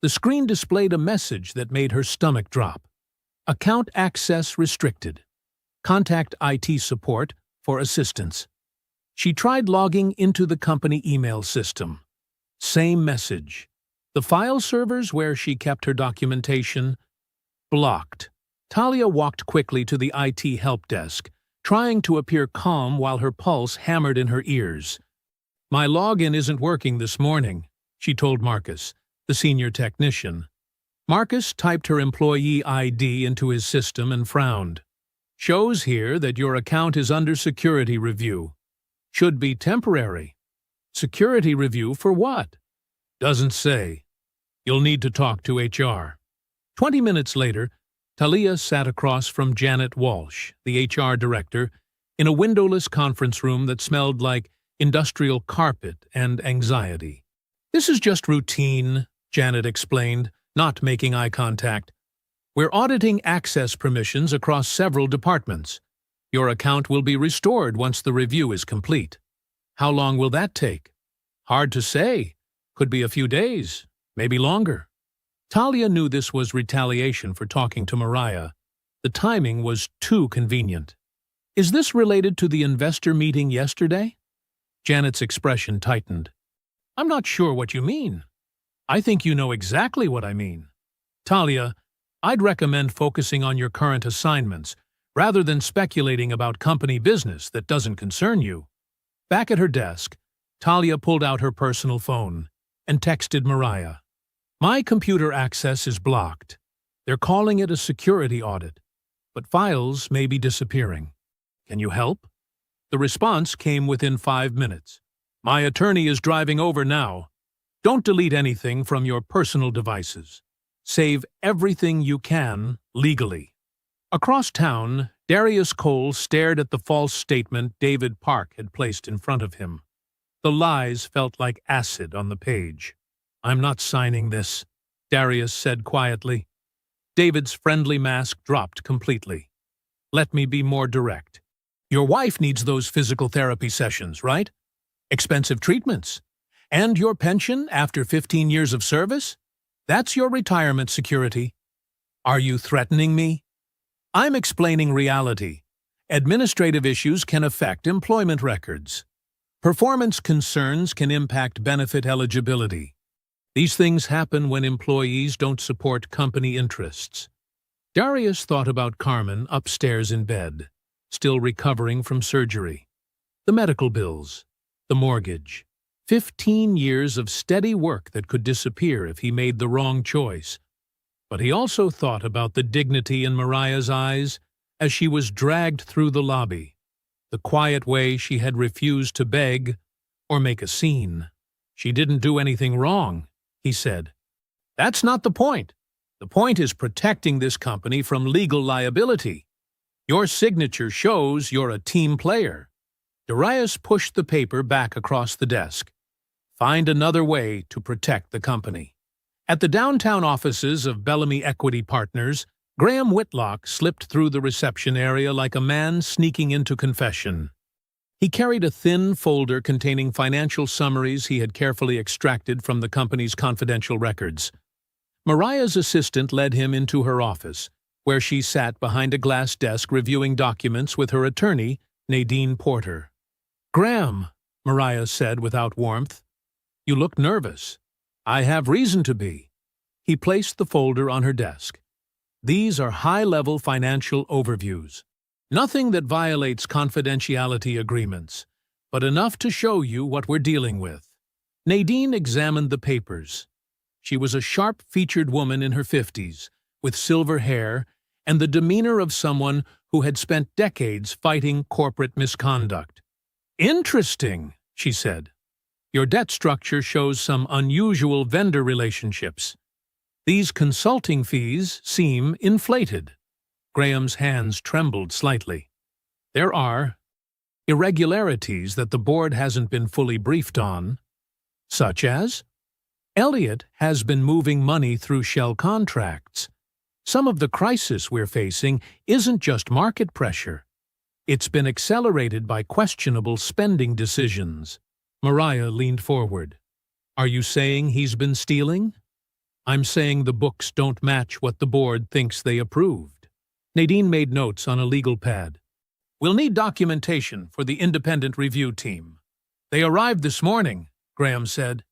Speaker 2: the screen displayed a message that made her stomach drop. Account access restricted. Contact IT support for assistance. She tried logging into the company email system. Same message. The file servers where she kept her documentation blocked. Talia walked quickly to the IT help desk, trying to appear calm while her pulse hammered in her ears. "My login isn't working this morning," she told Marcus, the senior technician. Marcus typed her employee ID into his system and frowned. "Shows here that your account is under security review. Should be temporary." "Security review for what?" "Doesn't say. You'll need to talk to HR." 20 minutes later, Talia sat across from Janet Walsh, the HR director, in a windowless conference room that smelled like industrial carpet and anxiety. "This is just routine," Janet explained, not making eye contact. "We're auditing access permissions across several departments. Your account will be restored once the review is complete." "How long will that take?" "Hard to say. Could be a few days, maybe longer." Talia knew this was retaliation for talking to Mariah. The timing was too convenient. "Is this related to the investor meeting yesterday?" Janet's expression tightened. "I'm not sure what you mean." "I think you know exactly what I mean." "Talia, I'd recommend focusing on your current assignments, rather than speculating about company business that doesn't concern you." Back at her desk, Talia pulled out her personal phone and texted Mariah. "My computer access is blocked. They're calling it a security audit, but files may be disappearing. Can you help?" The response came within 5 minutes. "My attorney is driving over now." Don't delete anything from your personal devices. Save everything you can legally. Across town, Darius Cole stared at the false statement David Park had placed in front of him. The lies felt like acid on the page. "I'm not signing this," Darius said quietly. David's friendly mask dropped completely. "Let me be more direct. Your wife needs those physical therapy sessions, right? Expensive treatments. And your pension after 15 years of service? That's your retirement security. Are you threatening me? I'm explaining reality. Administrative issues can affect employment records. Performance concerns can impact benefit eligibility. These things happen when employees don't support company interests." Darius thought about Carmen upstairs in bed, still recovering from surgery. The medical bills, the mortgage, 15 years of steady work that could disappear if he made the wrong choice. But he also thought about the dignity in Mariah's eyes as she was dragged through the lobby, the quiet way she had refused to beg or make a scene. "She didn't do anything wrong," he said. "That's not the point. The point is protecting this company from legal liability. Your signature shows you're a team player." Darius pushed the paper back across the desk. "Find another way to protect the company." At the downtown offices of Bellamy Equity Partners, Graham Whitlock slipped through the reception area like a man sneaking into confession. He carried a thin folder containing financial summaries he had carefully extracted from the company's confidential records. Mariah's assistant led him into her office, where she sat behind a glass desk reviewing documents with her attorney, Nadine Porter. "Graham," Mariah said without warmth, "you look nervous." "I have reason to be." He placed the folder on her desk. "These are high-level financial overviews. Nothing that violates confidentiality agreements, but enough to show you what we're dealing with." Nadine examined the papers. She was a sharp-featured woman in her 50s, with silver hair and the demeanor of someone who had spent decades fighting corporate misconduct. "Interesting," she said. "Your debt structure shows some unusual vendor relationships. These consulting fees seem inflated." Graham's hands trembled slightly. "There are irregularities that the board hasn't been fully briefed on." "Such as?" "Elliott has been moving money through shell contracts. Some of the crisis we're facing isn't just market pressure. It's been accelerated by questionable spending decisions." Mariah leaned forward. "Are you saying he's been stealing?" "I'm saying the books don't match what the board thinks they approved." Nadine made notes on a legal pad. "We'll need documentation for the independent review team." "They arrived this morning," Graham said.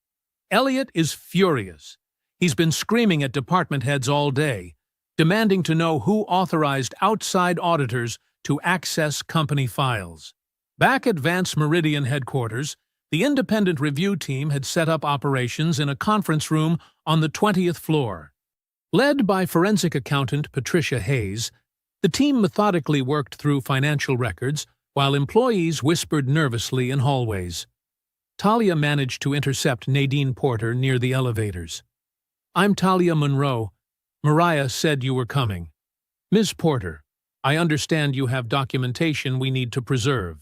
Speaker 2: "Elliott is furious. He's been screaming at department heads all day, demanding to know who authorized outside auditors to access company files." Back at Vance Meridian headquarters, the independent review team had set up operations in a conference room on the 20th floor. Led by forensic accountant Patricia Hayes, the team methodically worked through financial records while employees whispered nervously in hallways. Talia managed to intercept Nadine Porter near the elevators. "I'm Talia Monroe. Mariah said you were coming." "Ms. Porter, I understand you have documentation we need to preserve.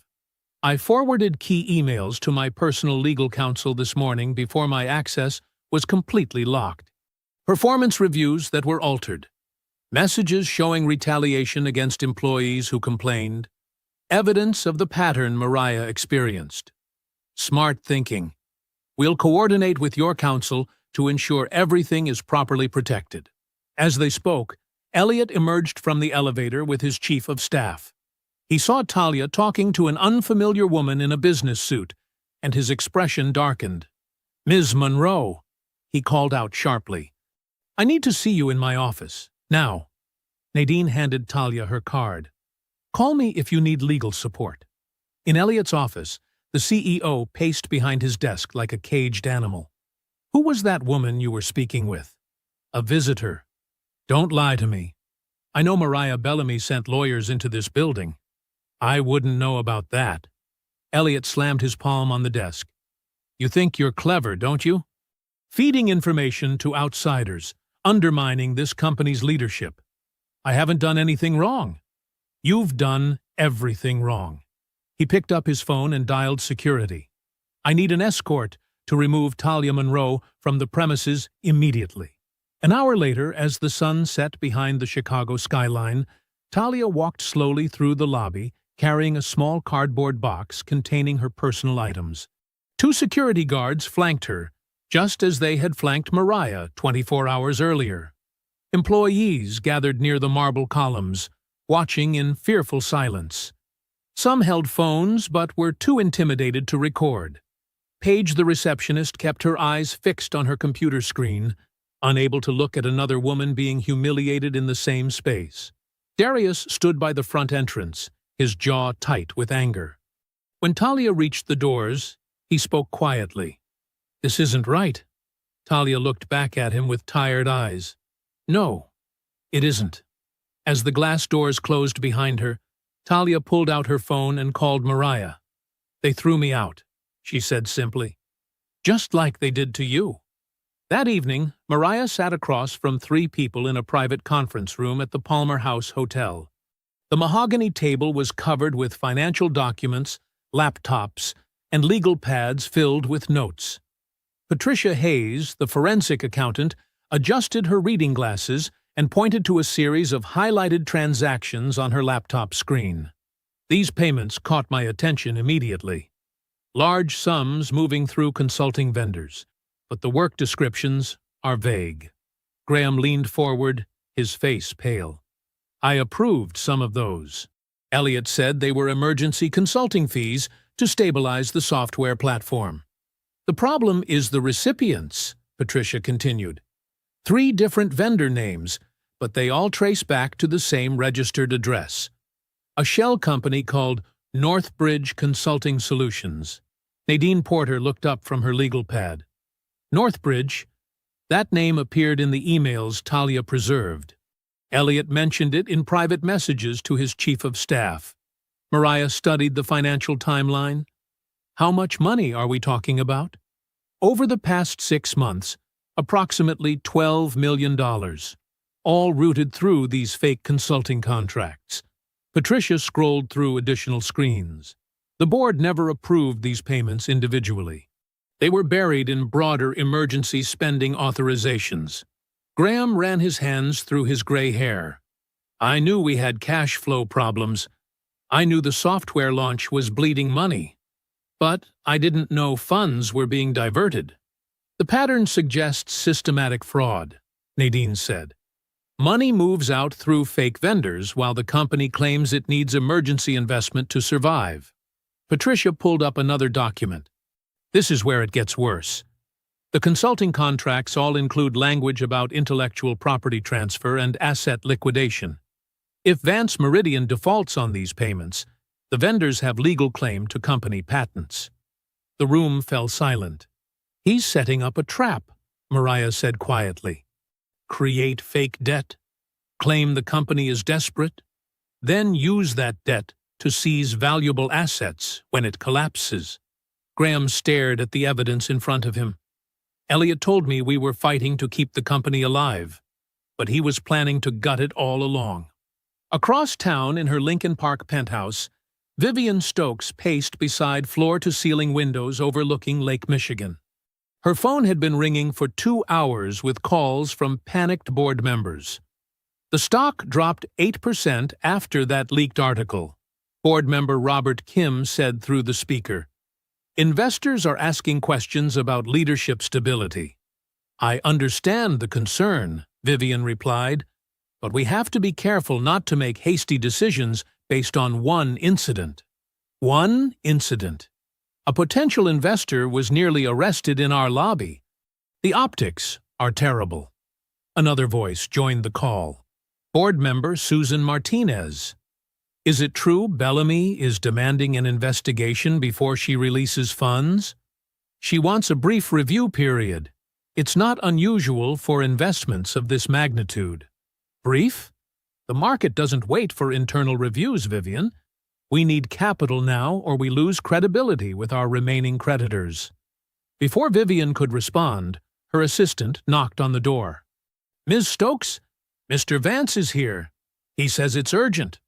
Speaker 2: I forwarded key emails to my personal legal counsel this morning before my access was completely locked. Performance reviews that were altered. Messages showing retaliation against employees who complained. Evidence of the pattern Mariah experienced. Smart thinking. We'll coordinate with your counsel to ensure everything is properly protected." As they spoke, Elliott emerged from the elevator with his chief of staff. He saw Talia talking to an unfamiliar woman in a business suit, and his expression darkened. "Ms. Monroe," he called out sharply. "I need to see you in my office, now." Nadine handed Talia her card. "Call me if you need legal support." In Elliott's office, the CEO paced behind his desk like a caged animal. "Who was that woman you were speaking with?" "A visitor." "Don't lie to me. I know Mariah Bellamy sent lawyers into this building." "I wouldn't know about that." Elliott slammed his palm on the desk. "You think you're clever, don't you?" feeding information to outsiders, undermining this company's leadership. I haven't done anything wrong. You've done everything wrong. He picked up his phone and dialed security. I need an escort to remove Talia Monroe from the premises immediately. An hour later, as the sun set behind the Chicago skyline, Talia walked slowly through the lobby, carrying a small cardboard box containing her personal items. 2 security guards flanked her, just as they had flanked Mariah 24 hours earlier. Employees gathered near the marble columns, watching in fearful silence. Some held phones but were too intimidated to record. Paige, the receptionist, kept her eyes fixed on her computer screen, unable to look at another woman being humiliated in the same space. Darius stood by the front entrance, his jaw tight with anger. When Talia reached the doors, he spoke quietly. "This isn't right." Talia looked back at him with tired eyes. "No, it isn't." As the glass doors closed behind her, Talia pulled out her phone and called Mariah. "They threw me out," she said simply. "Just like they did to you." That evening, Mariah sat across from 3 people in a private conference room at the Palmer House Hotel. The mahogany table was covered with financial documents, laptops, and legal pads filled with notes. Patricia Hayes, the forensic accountant, adjusted her reading glasses and pointed to a series of highlighted transactions on her laptop screen. These payments caught my attention immediately. Large sums moving through consulting vendors, but the work descriptions are vague. Graham leaned forward, his face pale. "I approved some of those." Elliot said they were emergency consulting fees to stabilize the software platform. "The problem is the recipients," Patricia continued. 3 different vendor names, but they all trace back to the same registered address. A shell company called Northbridge Consulting Solutions. Nadine Porter looked up from her legal pad. Northbridge, that name appeared in the emails Talia preserved. Elliot mentioned it in private messages to his chief of staff. Mariah studied the financial timeline. How much money are we talking about? Over the past 6 months, approximately $12 million, all routed through these fake consulting contracts. Patricia scrolled through additional screens. The board never approved these payments individually. They were buried in broader emergency spending authorizations. Graham ran his hands through his gray hair. "I knew we had cash flow problems. I knew the software launch was bleeding money. But I didn't know funds were being diverted." "The pattern suggests systematic fraud," Nadine said. "Money moves out through fake vendors while the company claims it needs emergency investment to survive." Patricia pulled up another document. "This is where it gets worse. The consulting contracts all include language about intellectual property transfer and asset liquidation. If Vance Meridian defaults on these payments, the vendors have legal claim to company patents." The room fell silent. "He's setting up a trap," Mariah said quietly. "Create fake debt, claim the company is desperate, then use that debt to seize valuable assets when it collapses." Graham stared at the evidence in front of him. "Elliot told me we were fighting to keep the company alive, but he was planning to gut it all along." Across town in her Lincoln Park penthouse, Vivian Stokes paced beside floor-to-ceiling windows overlooking Lake Michigan. Her phone had been ringing for 2 hours with calls from panicked board members. The stock dropped 8% after that leaked article. Board member Robert Kim said through the speaker, "Investors are asking questions about leadership stability." "I understand the concern," Vivian replied, "but we have to be careful not to make hasty decisions based on one incident." One incident. A potential investor was nearly arrested in our lobby. The optics are terrible. Another voice joined the call. Board member Susan Martinez. "Is it true Bellamy is demanding an investigation before she releases funds? She wants a brief review period. It's not unusual for investments of this magnitude." "Brief? The market doesn't wait for internal reviews, Vivian. We need capital now or we lose credibility with our remaining creditors." Before Vivian could respond, Her assistant knocked on the door. "Ms. Stokes, Mr. Vance is here. He says it's urgent."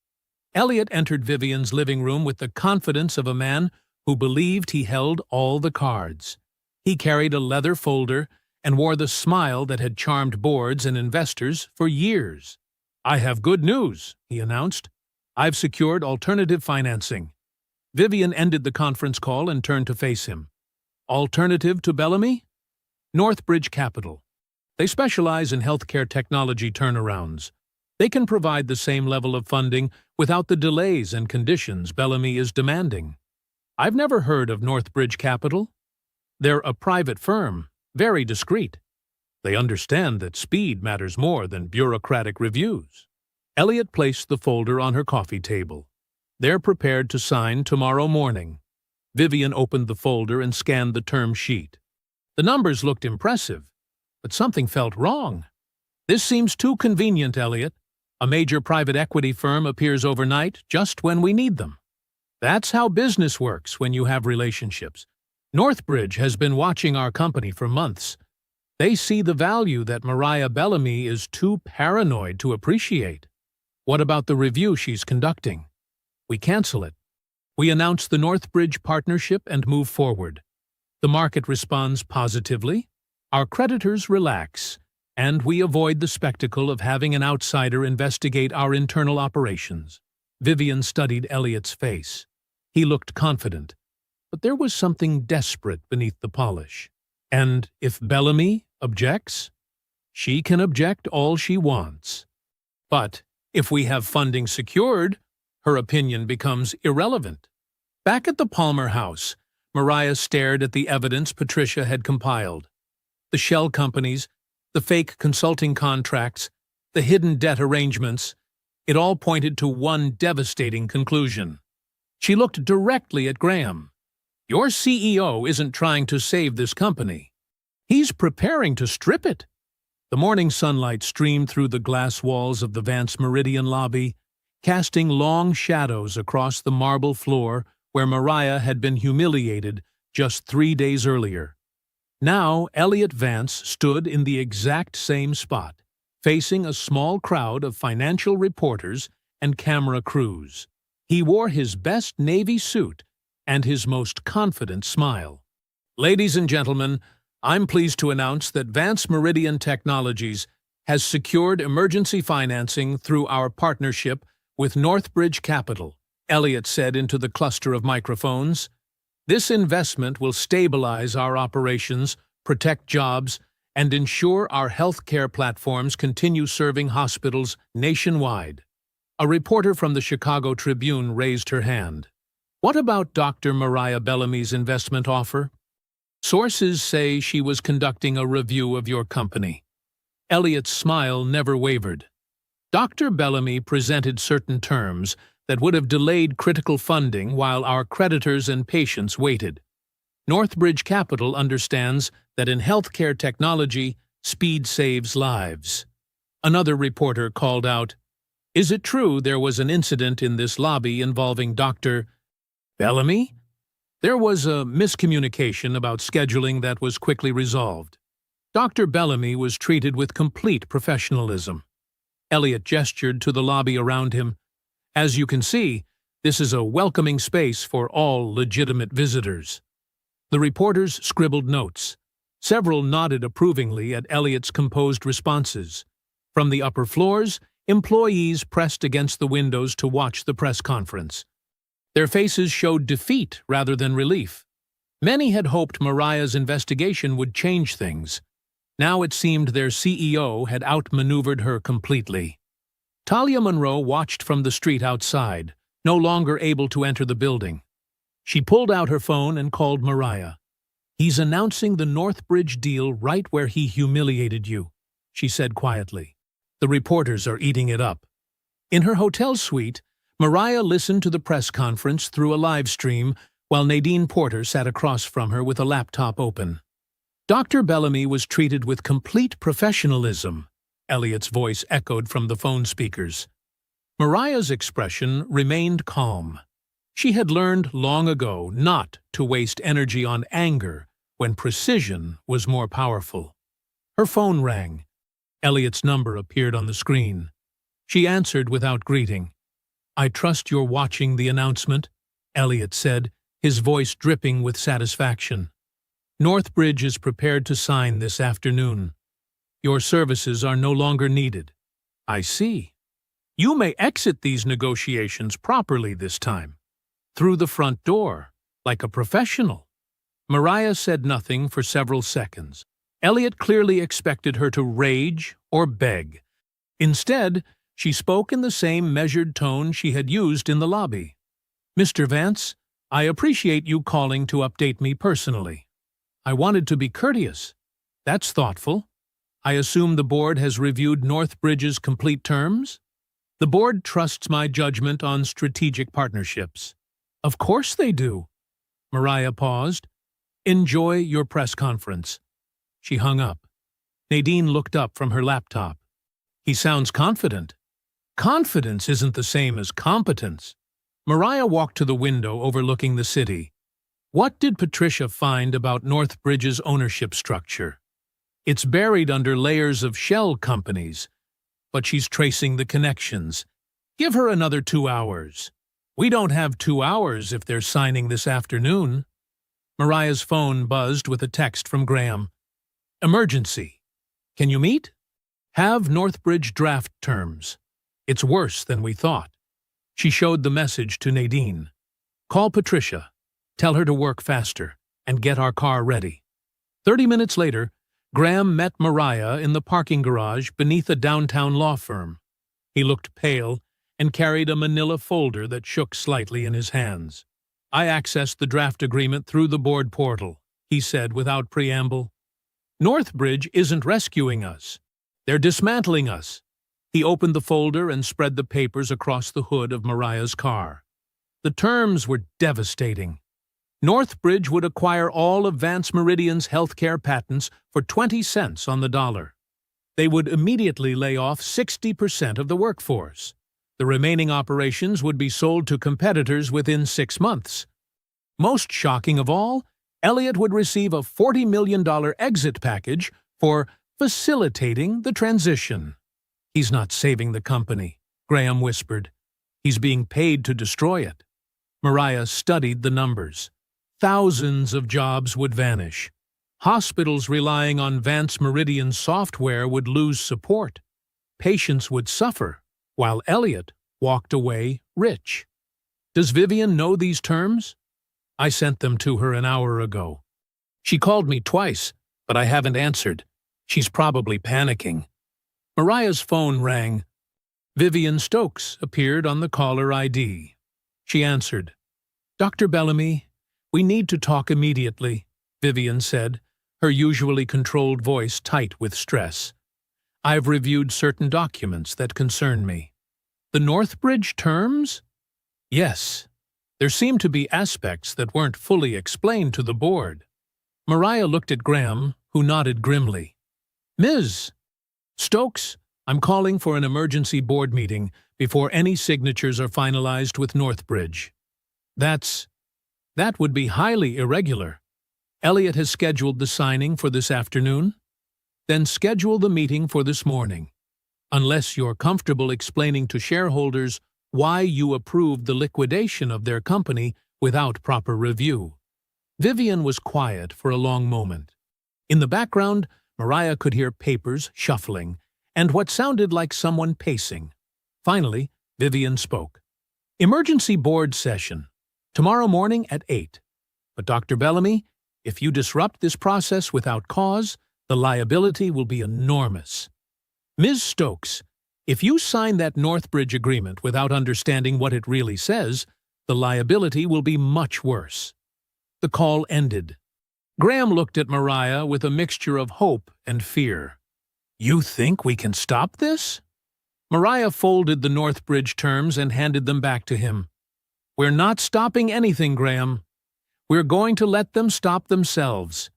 Speaker 2: Elliot entered Vivian's living room with the confidence of a man who believed he held all the cards. He carried a leather folder and wore the smile that had charmed boards and investors for years. "I have good news," he announced. "I've secured alternative financing." Vivian ended the conference call and turned to face him. "Alternative to Bellamy?" "Northbridge Capital. They specialize in healthcare technology turnarounds. They can provide the same level of funding without the delays and conditions Bellamy is demanding." "I've never heard of Northbridge Capital." "They're a private firm, very discreet. They understand that speed matters more than bureaucratic reviews." Elliot placed the folder on her coffee table. "They're prepared to sign tomorrow morning." Vivian opened the folder and scanned the term sheet. The numbers looked impressive, but something felt wrong. "This seems too convenient, Elliot. A major private equity firm appears overnight just when we need them. That's how business works when you have relationships. Northbridge has been watching our company for months. They see the value that Mariah Bellamy is too paranoid to appreciate." "What about the review she's conducting?" "We cancel it. We announce the Northbridge partnership and move forward. The market responds positively, our creditors relax, and we avoid the spectacle of having an outsider investigate our internal operations." Vivian studied Elliot's face. He looked confident, but there was something desperate beneath the polish. "And if Bellamy objects?" "She can object all she wants. But if we have funding secured, her opinion becomes irrelevant." Back at the Palmer house, Mariah stared at the evidence Patricia had compiled. The shell companies, the fake consulting contracts, the hidden debt arrangements, it all pointed to one devastating conclusion. She looked directly at Graham. "Your CEO isn't trying to save this company. He's preparing to strip it." The morning sunlight streamed through the glass walls of the Vance Meridian lobby, casting long shadows across the marble floor where Mariah had been humiliated just 3 days earlier. Now Elliot Vance stood in the exact same spot, facing a small crowd of financial reporters and camera crews. He wore his best navy suit and his most confident smile. "Ladies and gentlemen, I'm pleased to announce that Vance Meridian Technologies has secured emergency financing through our partnership with Northbridge Capital," Elliot said into the cluster of microphones. "This investment will stabilize our operations, protect jobs, and ensure our healthcare platforms continue serving hospitals nationwide." A reporter from the Chicago Tribune raised her hand. "What about Dr. Mariah Bellamy's investment offer?" "Sources say she was conducting a review of your company." Elliot's smile never wavered. "Dr. Bellamy presented certain terms that would have delayed critical funding while our creditors and patients waited. Northbridge Capital understands that in healthcare technology, speed saves lives." Another reporter called out, "Is it true there was an incident in this lobby involving Dr. Bellamy?" "There was a miscommunication about scheduling that was quickly resolved. Dr. Bellamy was treated with complete professionalism." Elliot gestured to the lobby around him. "As you can see, this is a welcoming space for all legitimate visitors." The reporters scribbled notes. Several nodded approvingly at Elliot's composed responses. From the upper floors, employees pressed against the windows to watch the press conference. Their faces showed defeat rather than relief. Many had hoped Mariah's investigation would change things. Now it seemed their CEO had outmaneuvered her completely. Talia Monroe watched from the street outside, no longer able to enter the building. She pulled out her phone and called Mariah. "He's announcing the Northbridge deal right where he humiliated you," she said quietly. "The reporters are eating it up." In her hotel suite, Mariah listened to the press conference through a live stream while Nadine Porter sat across from her with a laptop open. "Dr. Bellamy was treated with complete professionalism," Elliot's voice echoed from the phone speakers. Mariah's expression remained calm. She had learned long ago not to waste energy on anger when precision was more powerful. Her phone rang. Elliot's number appeared on the screen. She answered without greeting. "I trust you're watching the announcement," Elliot said, his voice dripping with satisfaction. "Northbridge is prepared to sign this afternoon. Your services are no longer needed." "I see. You may exit these negotiations properly this time. Through the front door, like a professional." Mariah said nothing for several seconds. Elliot clearly expected her to rage or beg. Instead, she spoke in the same measured tone she had used in the lobby. "Mr. Vance, I appreciate you calling to update me personally. I wanted to be courteous. That's thoughtful. I assume the board has reviewed Northbridge's complete terms? The board trusts my judgment on strategic partnerships." "Of course they do." Mariah paused. "Enjoy your press conference." She hung up. Nadine looked up from her laptop. "He sounds confident." "Confidence isn't the same as competence." Mariah walked to the window overlooking the city. What did Patricia find about Northbridge's ownership structure? It's buried under layers of shell companies, but she's tracing the connections. Give her another 2 hours. We don't have 2 hours if they're signing this afternoon. Mariah's phone buzzed with a text from Graham. "Emergency. Can you meet? Have Northbridge draft terms. It's worse than we thought." She showed the message to Nadine. "Call Patricia. Tell her to work faster and get our car ready." 30 minutes later, Graham met Mariah in the parking garage beneath a downtown law firm. He looked pale and carried a manila folder that shook slightly in his hands. "I accessed the draft agreement through the board portal," he said without preamble. "Northbridge isn't rescuing us. They're dismantling us." He opened the folder and spread the papers across the hood of Mariah's car. The terms were devastating. Northbridge would acquire all of Vance Meridian's healthcare patents for 20 cents on the dollar. They would immediately lay off 60% of the workforce. The remaining operations would be sold to competitors within 6 months. Most shocking of all, Elliot would receive a $40 million exit package for facilitating the transition. "He's not saving the company," Graham whispered. "He's being paid to destroy it." Mariah studied the numbers. Thousands of jobs would vanish. Hospitals relying on Vance Meridian software would lose support. Patients would suffer, while Elliot walked away rich. "Does Vivian know these terms?" "I sent them to her an hour ago. She called me twice, but I haven't answered. She's probably panicking." Mariah's phone rang. Vivian Stokes appeared on the caller ID. She answered. "Dr. Bellamy, we need to talk immediately," Vivian said, her usually controlled voice tight with stress. "I've reviewed certain documents that concern me." "The Northbridge terms?" "Yes. There seemed to be aspects that weren't fully explained to the board." Mariah looked at Graham, who nodded grimly. "Ms. Stokes, I'm calling for an emergency board meeting before any signatures are finalized with Northbridge." That would be highly irregular. Elliot has scheduled the signing for this afternoon. Then schedule the meeting for this morning. Unless you're comfortable explaining to shareholders why you approved the liquidation of their company without proper review. Vivian was quiet for a long moment. In the background, Mariah could hear papers shuffling and what sounded like someone pacing. Finally, Vivian spoke. "Emergency board session. Tomorrow morning at 8. But Dr. Bellamy, if you disrupt this process without cause, the liability will be enormous. Ms. Stokes, if you sign that Northbridge agreement without understanding what it really says, the liability will be much worse." The call ended. Graham looked at Mariah with a mixture of hope and fear. "You think we can stop this?" Mariah folded the Northbridge terms and handed them back to him. "We're not stopping anything, Graham. We're going to let them stop themselves."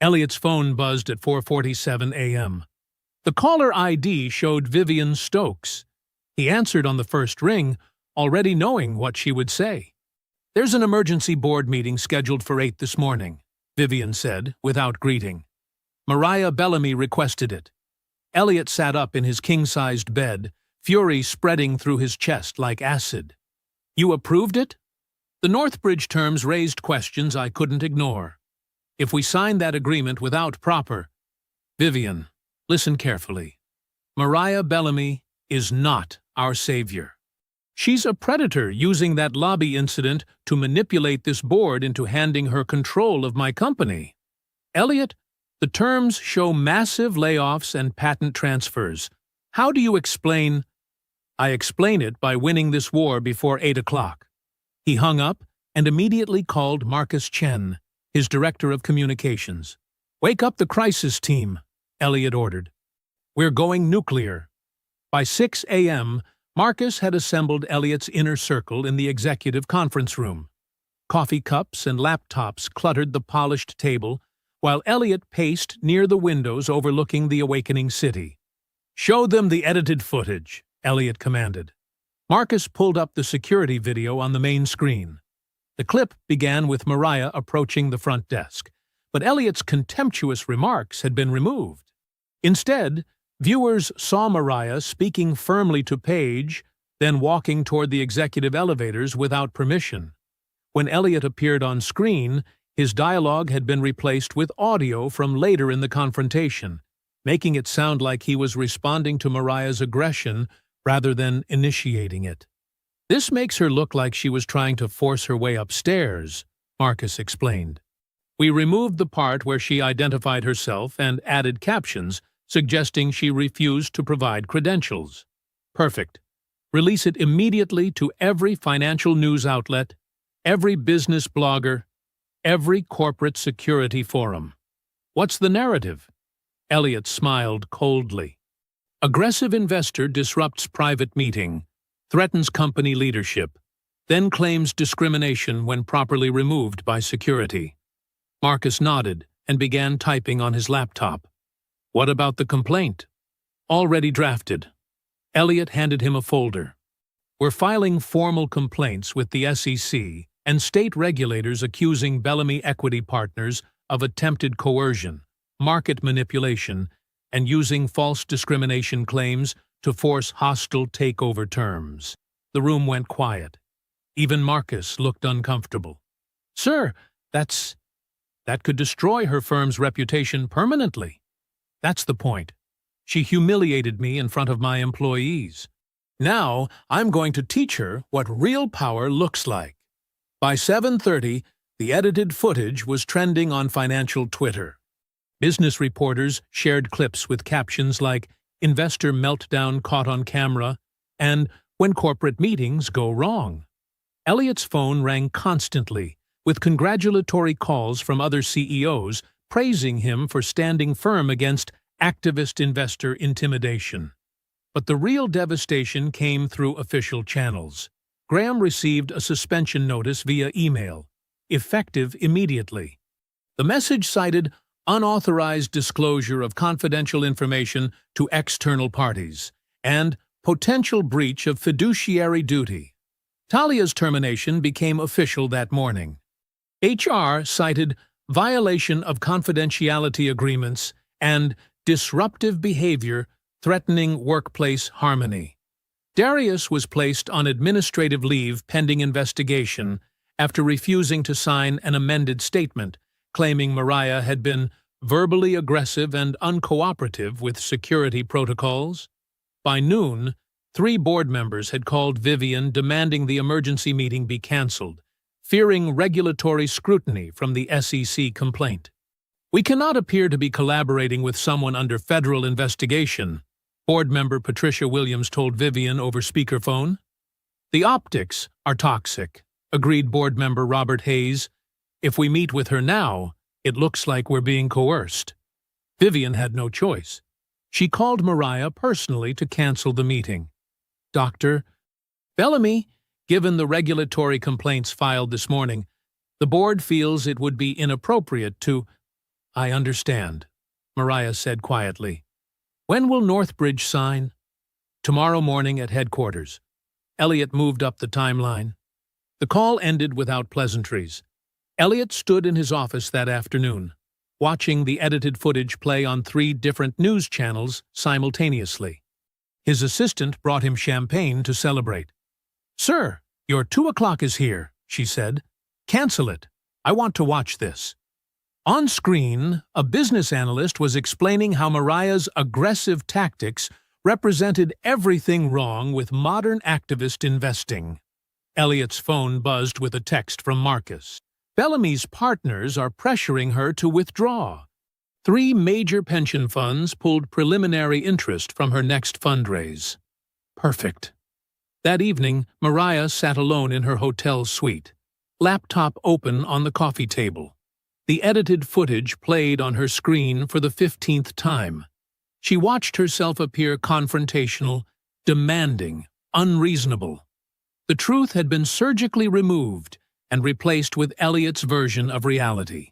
Speaker 2: Elliot's phone buzzed at 4:47 a.m. The caller ID showed Vivian Stokes. He answered on the first ring, already knowing what she would say. "There's an emergency board meeting scheduled for 8 this morning," Vivian said, without greeting. Mariah Bellamy requested it. Elliot sat up in his king-sized bed, fury spreading through his chest like acid. You approved it? The Northbridge terms raised questions I couldn't ignore. If we signed that agreement without proper... Vivian, listen carefully. Mariah Bellamy is not our savior. She's a predator using that lobby incident to manipulate this board into handing her control of my company. Elliot, the terms show massive layoffs and patent transfers. How do you explain... I explain it by winning this war before 8 o'clock. He hung up and immediately called Marcus Chen, his director of communications. Wake up the crisis team, Elliot ordered. We're going nuclear. By 6 a.m., Marcus had assembled Elliot's inner circle in the executive conference room. Coffee cups and laptops cluttered the polished table, while Elliot paced near the windows overlooking the awakening city. Show them the edited footage, Elliot commanded. Marcus pulled up the security video on the main screen. The clip began with Mariah approaching the front desk, but Elliot's contemptuous remarks had been removed. Instead, viewers saw Mariah speaking firmly to Paige, then walking toward the executive elevators without permission. When Elliot appeared on screen, his dialogue had been replaced with audio from later in the confrontation, making it sound like he was responding to Mariah's aggression rather than initiating it. This makes her look like she was trying to force her way upstairs, Marcus explained. We removed the part where she identified herself and added captions, suggesting she refused to provide credentials. Perfect. Release it immediately to every financial news outlet, every business blogger, every corporate security forum. What's the narrative? Elliot smiled coldly. Aggressive investor disrupts private meeting, threatens company leadership, then claims discrimination when properly removed by security. Marcus nodded and began typing on his laptop. What about the complaint? Already drafted. Elliot handed him a folder. We're filing formal complaints with the SEC and state regulators accusing Bellamy Equity Partners of attempted coercion, market manipulation, and using false discrimination claims to force hostile takeover terms. The room went quiet. Even Marcus looked uncomfortable. Sir, that could destroy her firm's reputation permanently. That's the point. She humiliated me in front of my employees. Now I'm going to teach her what real power looks like. By 7:30, the edited footage was trending on financial Twitter. Business reporters shared clips with captions like "Investor Meltdown Caught on Camera" and "When Corporate Meetings Go Wrong." Elliot's phone rang constantly, with congratulatory calls from other CEOs praising him for standing firm against activist investor intimidation. But the real devastation came through official channels. Graham received a suspension notice via email, effective immediately. The message cited unauthorized disclosure of confidential information to external parties and potential breach of fiduciary duty. Talia's termination became official that morning. HR cited violation of confidentiality agreements and disruptive behavior threatening workplace harmony. Darius was placed on administrative leave pending investigation after refusing to sign an amended statement claiming Mariah had been verbally aggressive and uncooperative with security protocols. By noon, 3 board members had called Vivian demanding the emergency meeting be canceled, fearing regulatory scrutiny from the SEC complaint. We cannot appear to be collaborating with someone under federal investigation, board member Patricia Williams told Vivian over speakerphone. The optics are toxic, agreed board member Robert Hayes. If we meet with her now, it looks like we're being coerced. Vivian had no choice. She called Mariah personally to cancel the meeting. Dr. Bellamy, given the regulatory complaints filed this morning, the board feels it would be inappropriate to... I understand, Mariah said quietly. When will Northbridge sign? Tomorrow morning at headquarters. Elliot moved up the timeline. The call ended without pleasantries. Elliot stood in his office that afternoon. watching the edited footage play on 3 different news channels simultaneously. His assistant brought him champagne to celebrate. "Sir, your 2 o'clock is here," she said. "Cancel it. I want to watch this." On screen, a business analyst was explaining how Mariah's aggressive tactics represented everything wrong with modern activist investing. Elliot's phone buzzed with a text from Marcus. Bellamy's partners are pressuring her to withdraw. 3 major pension funds pulled preliminary interest from her next fundraise. Perfect. That evening, Mariah sat alone in her hotel suite, laptop open on the coffee table. The edited footage played on her screen for the 15th time. She watched herself appear confrontational, demanding, unreasonable. The truth had been surgically removed and replaced with Elliot's version of reality.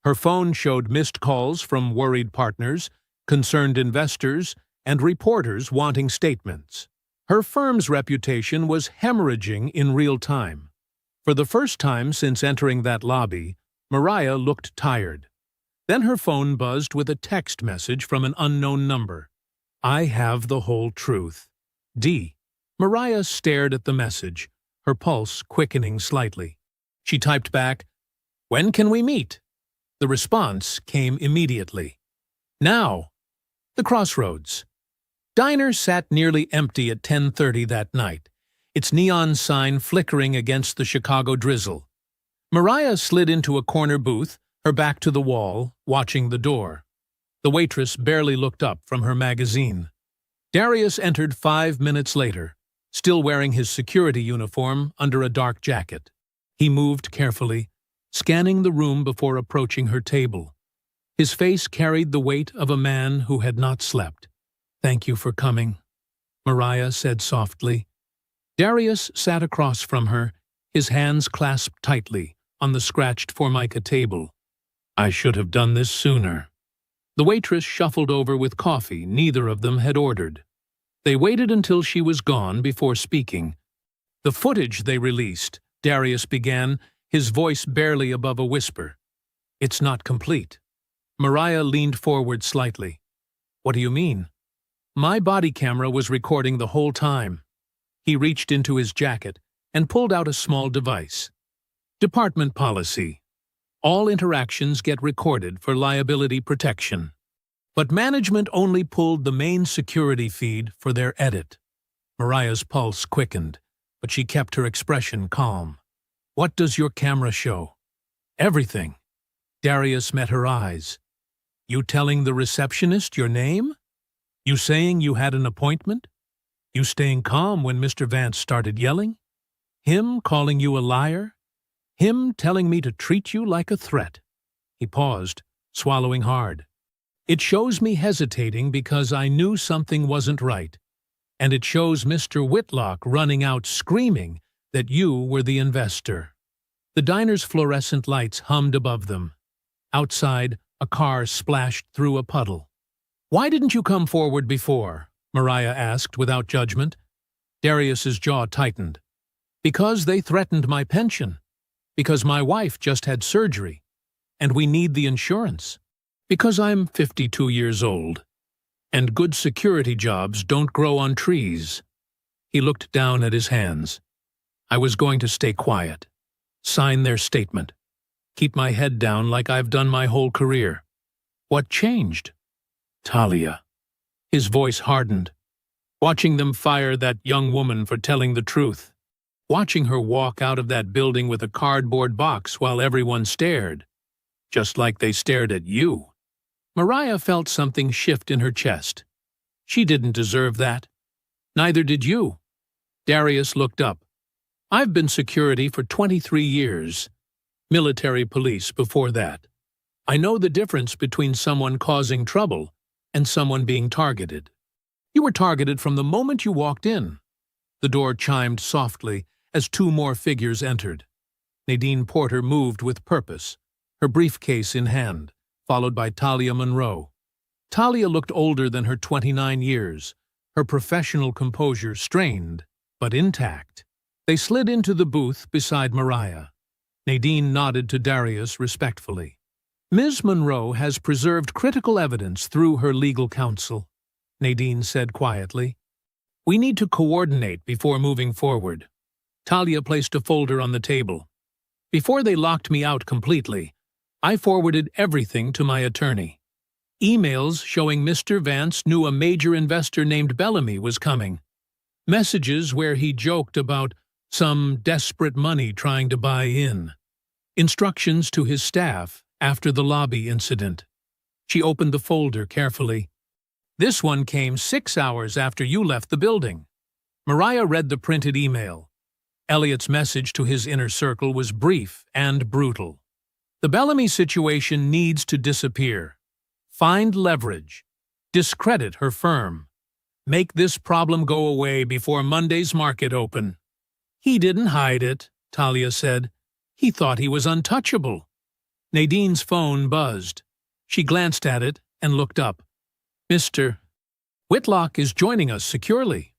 Speaker 2: Her phone showed missed calls from worried partners, concerned investors, and reporters wanting statements. Her firm's reputation was hemorrhaging in real time. For the first time since entering that lobby, Mariah looked tired. Then her phone buzzed with a text message from an unknown number. "I have the whole truth. D." Mariah stared at the message, her pulse quickening slightly. She typed back, "When can we meet?" The response came immediately. "Now." The Crossroads. Diner sat nearly empty at 10:30 that night, its neon sign flickering against the Chicago drizzle. Mariah slid into a corner booth, her back to the wall, watching the door. The waitress barely looked up from her magazine. Darius entered 5 minutes later, still wearing his security uniform under a dark jacket. He moved carefully, scanning the room before approaching her table. His face carried the weight of a man who had not slept. "Thank you for coming," Mariah said softly. Darius sat across from her, his hands clasped tightly on the scratched formica table. "I should have done this sooner." The waitress shuffled over with coffee neither of them had ordered. They waited until she was gone before speaking. "The footage they released," Darius began, his voice barely above a whisper. "It's not complete." Mariah leaned forward slightly. "What do you mean?" "My body camera was recording the whole time." He reached into his jacket and pulled out a small device. "Department policy. All interactions get recorded for liability protection. But management only pulled the main security feed for their edit." Mariah's pulse quickened, but she kept her expression calm. "What does your camera show?" "Everything." Darius met her eyes. "You telling the receptionist your name? You saying you had an appointment? You staying calm when Mr. Vance started yelling? Him calling you a liar? Him telling me to treat you like a threat?" He paused, swallowing hard. "It shows me hesitating because I knew something wasn't right. And it shows Mr. Whitlock running out screaming that you were the investor." The diner's fluorescent lights hummed above them. Outside, a car splashed through a puddle. "Why didn't you come forward before?" Mariah asked without judgment. Darius's jaw tightened. "Because they threatened my pension. Because my wife just had surgery. And we need the insurance. Because I'm 52 years old. And good security jobs don't grow on trees." He looked down at his hands. "I was going to stay quiet. Sign their statement. Keep my head down like I've done my whole career." "What changed?" "Talia." His voice hardened. "Watching them fire that young woman for telling the truth. Watching her walk out of that building with a cardboard box while everyone stared. Just like they stared at you." Mariah felt something shift in her chest. She didn't deserve that. Neither did you. Darius looked up. "I've been security for 23 years. Military police before that. I know the difference between someone causing trouble and someone being targeted. You were targeted from the moment you walked in." The door chimed softly as 2 more figures entered. Nadine Porter moved with purpose, her briefcase in hand, followed by Talia Monroe. Talia looked older than her 29 years, her professional composure strained, but intact. They slid into the booth beside Mariah. Nadine nodded to Darius respectfully. Ms. Monroe has preserved critical evidence through her legal counsel, Nadine said quietly. We need to coordinate before moving forward. Talia placed a folder on the table. Before they locked me out completely, I forwarded everything to my attorney. Emails showing Mr. Vance knew a major investor named Bellamy was coming. Messages where he joked about some desperate money trying to buy in. Instructions to his staff after the lobby incident. She opened the folder carefully. This one came 6 hours after you left the building. Mariah read the printed email. Elliot's message to his inner circle was brief and brutal. The Bellamy situation needs to disappear. Find leverage. Discredit her firm. Make this problem go away before Monday's market open. He didn't hide it, Talia said. He thought he was untouchable. Nadine's phone buzzed. She glanced at it and looked up. Mr. Whitlock is joining us securely.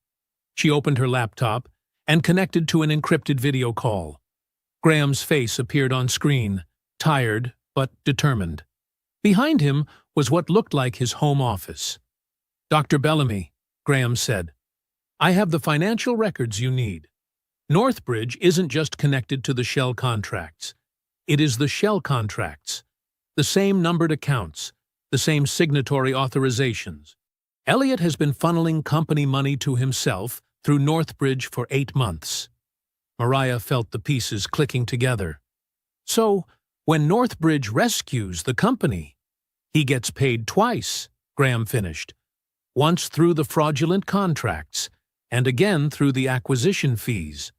Speaker 2: She opened her laptop and connected to an encrypted video call. Graham's face appeared on screen, tired but determined. Behind him was what looked like his home office. Dr. Bellamy, Graham said, I have the financial records you need. Northbridge isn't just connected to the shell contracts. It is the shell contracts. The same numbered accounts, the same signatory authorizations. Elliot has been funneling company money to himself through Northbridge for 8 months. Mariah felt the pieces clicking together. So, when Northbridge rescues the company, he gets paid twice, Graham finished. Once through the fraudulent contracts, and again through the acquisition fees.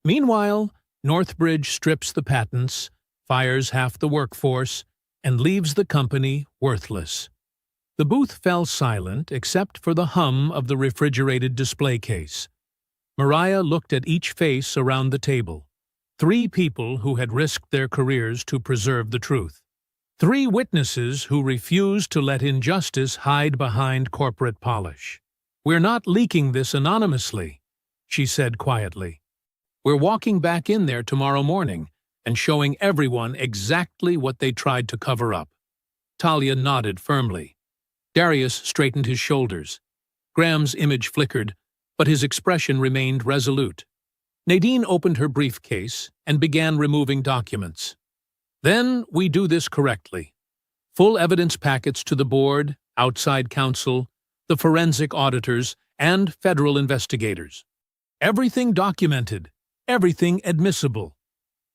Speaker 2: Meanwhile, Northbridge strips the patents, fires half the workforce, and leaves the company worthless. The booth fell silent except for the hum of the refrigerated display case. Mariah looked at each face around the table. 3 people who had risked their careers to preserve the truth. 3 witnesses who refused to let injustice hide behind corporate polish. We're not leaking this anonymously, she said quietly. We're walking back in there tomorrow morning and showing everyone exactly what they tried to cover up. Talia nodded firmly. Darius straightened his shoulders. Graham's image flickered, but his expression remained resolute. Nadine opened her briefcase and began removing documents. Then we do this correctly. Full evidence packets to the board, outside counsel, the forensic auditors, and federal investigators. Everything documented, everything admissible.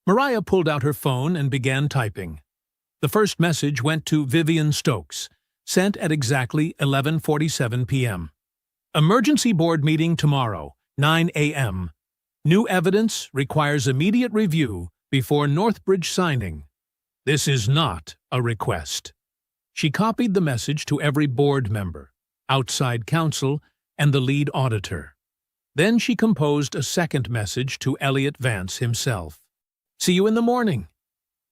Speaker 2: Mariah pulled out her phone and began typing. The first message went to Vivian Stokes, sent at exactly 11:47 p.m. Emergency board meeting tomorrow, 9 a.m. New evidence requires immediate review before Northbridge signing. This is not a request. She copied the message to every board member, outside counsel, and the lead auditor. Then she composed a second message to Elliot Vance himself. See you in the morning.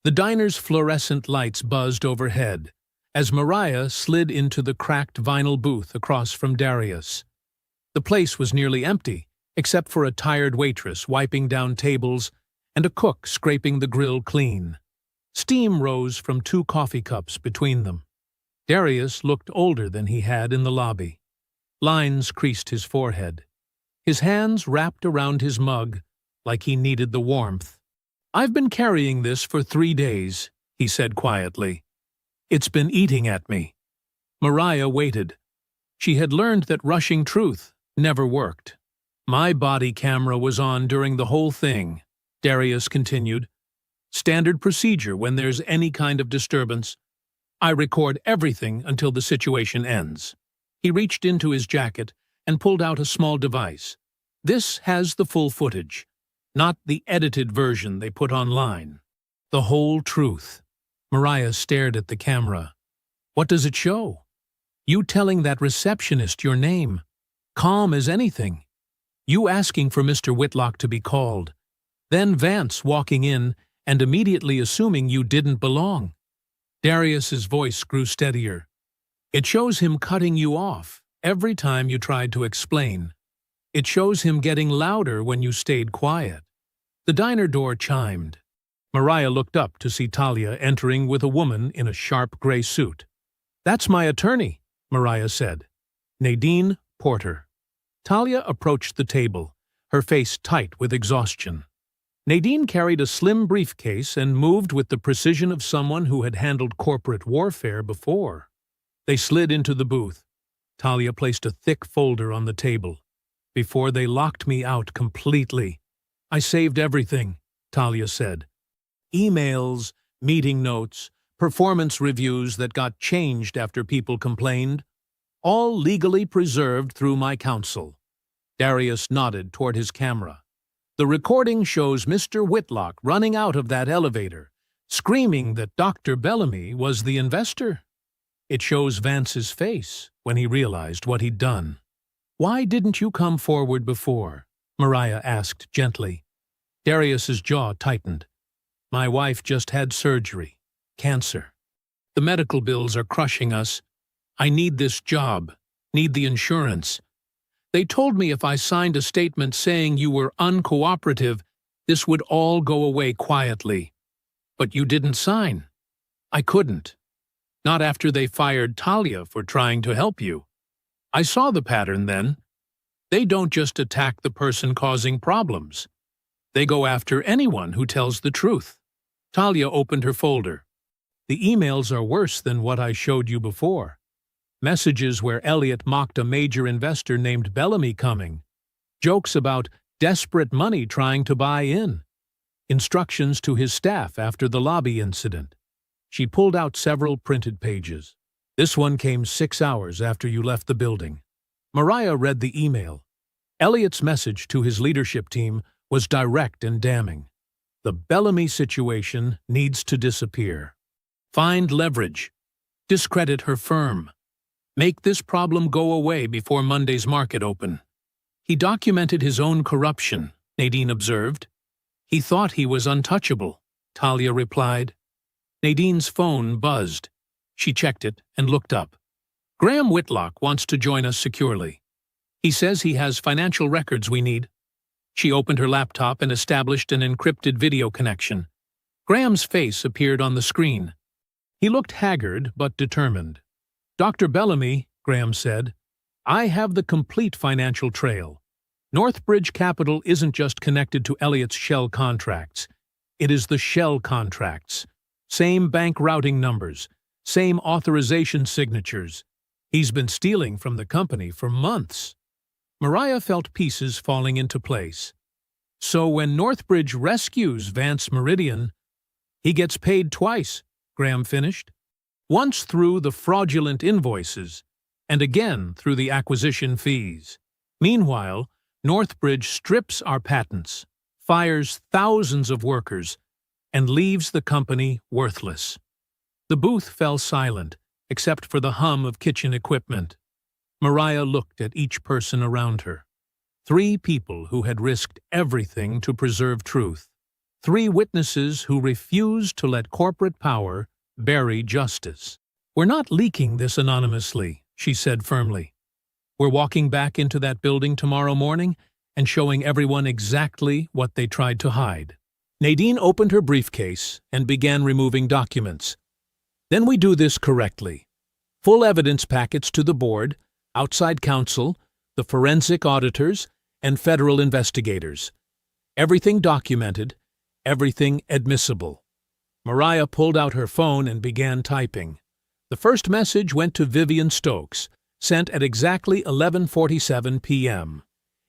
Speaker 2: The diner's fluorescent lights buzzed overhead as Mariah slid into the cracked vinyl booth across from Darius. The place was nearly empty, except for a tired waitress wiping down tables and a cook scraping the grill clean. Steam rose from 2 coffee cups between them. Darius looked older than he had in the lobby. Lines creased his forehead. His hands wrapped around his mug like he needed the warmth. I've been carrying this for 3 days, he said quietly. It's been eating at me. Mariah waited. She had learned that rushing truth never worked. My body camera was on during the whole thing, Darius continued. Standard procedure when there's any kind of disturbance. I record everything until the situation ends. He reached into his jacket and pulled out a small device. This has the full footage, not the edited version they put online. The whole truth. Mariah stared at the camera. What does it show? You telling that receptionist your name, calm as anything. You asking for Mr. Whitlock to be called. Then Vance walking in and immediately assuming you didn't belong. Darius's voice grew steadier. It shows him cutting you off every time you tried to explain. It shows him getting louder when you stayed quiet. The diner door chimed. Mariah looked up to see Talia entering with a woman in a sharp gray suit. "That's my attorney," Mariah said. "Nadine Porter." Talia approached the table, her face tight with exhaustion. Nadine carried a slim briefcase and moved with the precision of someone who had handled corporate warfare before. They slid into the booth. Talia placed a thick folder on the table. "Before they locked me out completely, I saved everything," Talia said. "Emails, meeting notes, performance reviews that got changed after people complained, all legally preserved through my counsel." Darius nodded toward his camera. "The recording shows Mr. Whitlock running out of that elevator, screaming that Dr. Bellamy was the investor. It shows Vance's face when he realized what he'd done." "Why didn't you come forward before?" Mariah asked gently. Darius's jaw tightened. "My wife just had surgery. Cancer. The medical bills are crushing us. I need this job, need the insurance. They told me if I signed a statement saying you were uncooperative, this would all go away quietly. But you didn't sign. I couldn't. Not after they fired Talia for trying to help you. I saw the pattern then. They don't just attack the person causing problems. They go after anyone who tells the truth." Talia opened her folder. "The emails are worse than what I showed you before. Messages where Elliot mocked a major investor named Bellamy coming. Jokes about desperate money trying to buy in. Instructions to his staff after the lobby incident." She pulled out several printed pages. "This one came 6 hours after you left the building." Mariah read the email. Elliot's message to his leadership team was direct and damning. "The Bellamy situation needs to disappear. Find leverage. Discredit her firm. Make this problem go away before Monday's market open." "He documented his own corruption," Nadine observed. "He thought he was untouchable," Talia replied. Nadine's phone buzzed. She checked it and looked up. "Graham Whitlock wants to join us securely. He says he has financial records we need." She opened her laptop and established an encrypted video connection. Graham's face appeared on the screen. He looked haggard but determined. "Dr. Bellamy," Graham said, "I have the complete financial trail. Northbridge Capital isn't just connected to Elliot's shell contracts. It is the shell contracts. Same bank routing numbers, same authorization signatures. He's been stealing from the company for months." Mariah felt pieces falling into place. "So when Northbridge rescues Vance Meridian, he gets paid twice," Graham finished. "Once through the fraudulent invoices, and again through the acquisition fees. Meanwhile, Northbridge strips our patents, fires thousands of workers, and leaves the company worthless." The booth fell silent, except for the hum of kitchen equipment. Mariah looked at each person around her. 3 people who had risked everything to preserve truth. 3 witnesses who refused to let corporate power bury justice. "We're not leaking this anonymously," she said firmly. "We're walking back into that building tomorrow morning and showing everyone exactly what they tried to hide." Nadine opened her briefcase and began removing documents. "Then we do this correctly. Full evidence packets to the board, outside counsel, the forensic auditors, and federal investigators. Everything documented, everything admissible." Mariah pulled out her phone and began typing. The first message went to Vivian Stokes, sent at exactly 11:47 p.m.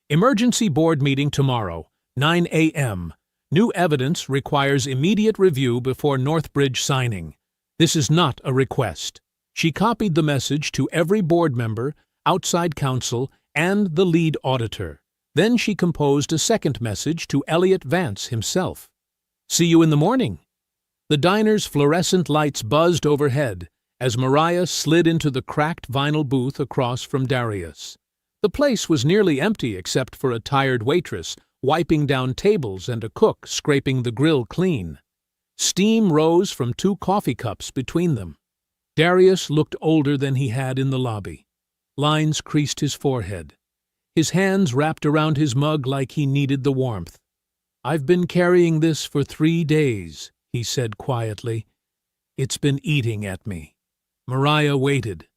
Speaker 2: "Emergency board meeting tomorrow, 9 a.m. New evidence requires immediate review before Northbridge signing. This is not a request." She copied the message to every board member, outside counsel, and the lead auditor. Then she composed a second message to Elliot Vance himself. "See you in the morning." The diner's fluorescent lights buzzed overhead as Mariah slid into the cracked vinyl booth across from Darius. The place was nearly empty except for a tired waitress wiping down tables and a cook scraping the grill clean. Steam rose from 2 coffee cups between them. Darius looked older than he had in the lobby. Lines creased his forehead. His hands wrapped around his mug like he needed the warmth. "I've been carrying this for 3 days," he said quietly. "It's been eating at me." Mariah waited.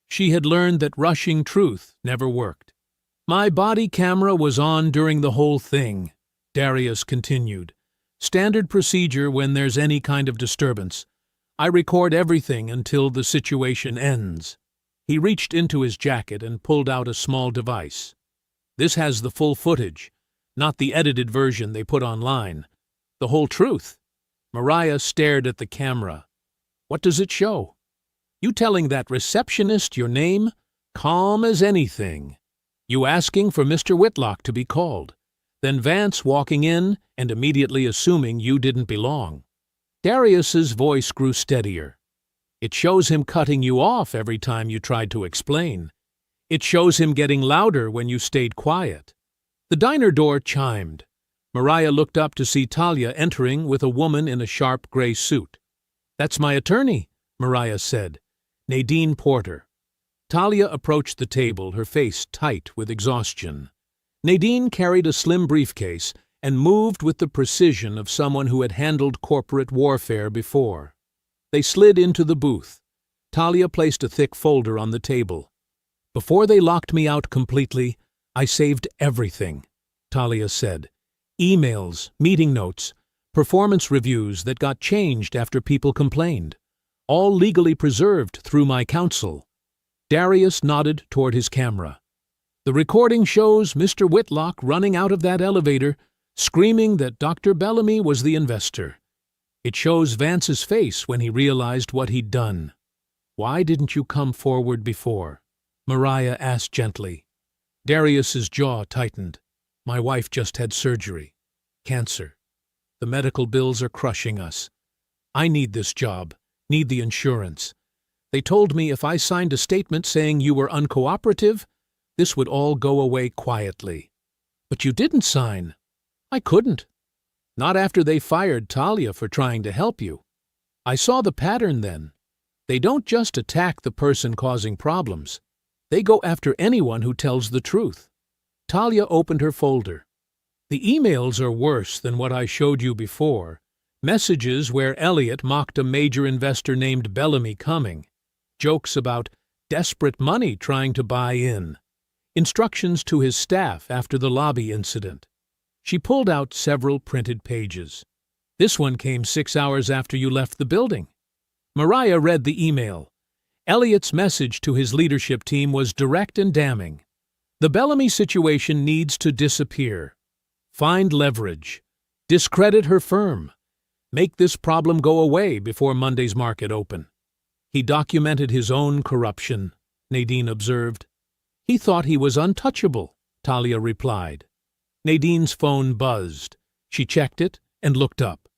Speaker 2: She had learned that rushing truth never worked. "My body camera was on during the whole thing," Darius continued. "Standard procedure when there's any kind of disturbance. I record everything until the situation ends." He reached into his jacket and pulled out a small device. "This has the full footage, not the edited version they put online. The whole truth." Mariah stared at the camera. "What does it show?" "You telling that receptionist your name? Calm as anything. You asking for Mr. Whitlock to be called. Then Vance walking in and immediately assuming you didn't belong." Darius's voice grew steadier. "It shows him cutting you off every time you tried to explain. It shows him getting louder when you stayed quiet." The diner door chimed. Mariah looked up to see Talia entering with a woman in a sharp gray suit. "That's my attorney," Mariah said. "Nadine Porter." Talia approached the table, her face tight with exhaustion. Nadine carried a slim briefcase and moved with the precision of someone who had handled corporate warfare before. They slid into the booth. Talia placed a thick folder on the table. "Before they locked me out completely, I saved everything," Talia said. "Emails, meeting notes, performance reviews that got changed after people complained. All legally preserved through my counsel." Darius nodded toward his camera. "The recording shows Mr. Whitlock running out of that elevator, screaming that Dr. Bellamy was the investor. It shows Vance's face when he realized what he'd done." "Why didn't you come forward before?" Mariah asked gently. Darius's jaw tightened. "My wife just had surgery. Cancer. The medical bills are crushing us. I need this job, need the insurance. They told me if I signed a statement saying you were uncooperative, this would all go away quietly. But you didn't sign." "I couldn't. Not after they fired Talia for trying to help you. I saw the pattern then. They don't just attack the person causing problems. They go after anyone who tells the truth." Talia opened her folder. "The emails are worse than what I showed you before. Messages where Elliot mocked a major investor named Bellamy coming. Jokes about desperate money trying to buy in. Instructions to his staff after the lobby incident." She pulled out several printed pages. "This one came 6 hours after you left the building." Mariah read the email. Elliot's message to his leadership team was direct and damning. "The Bellamy situation needs to disappear. Find leverage. Discredit her firm. Make this problem go away before Monday's market open." "He documented his own corruption," Nadine observed. "He thought he was untouchable," Talia replied. Nadine's phone buzzed. She checked it and looked up.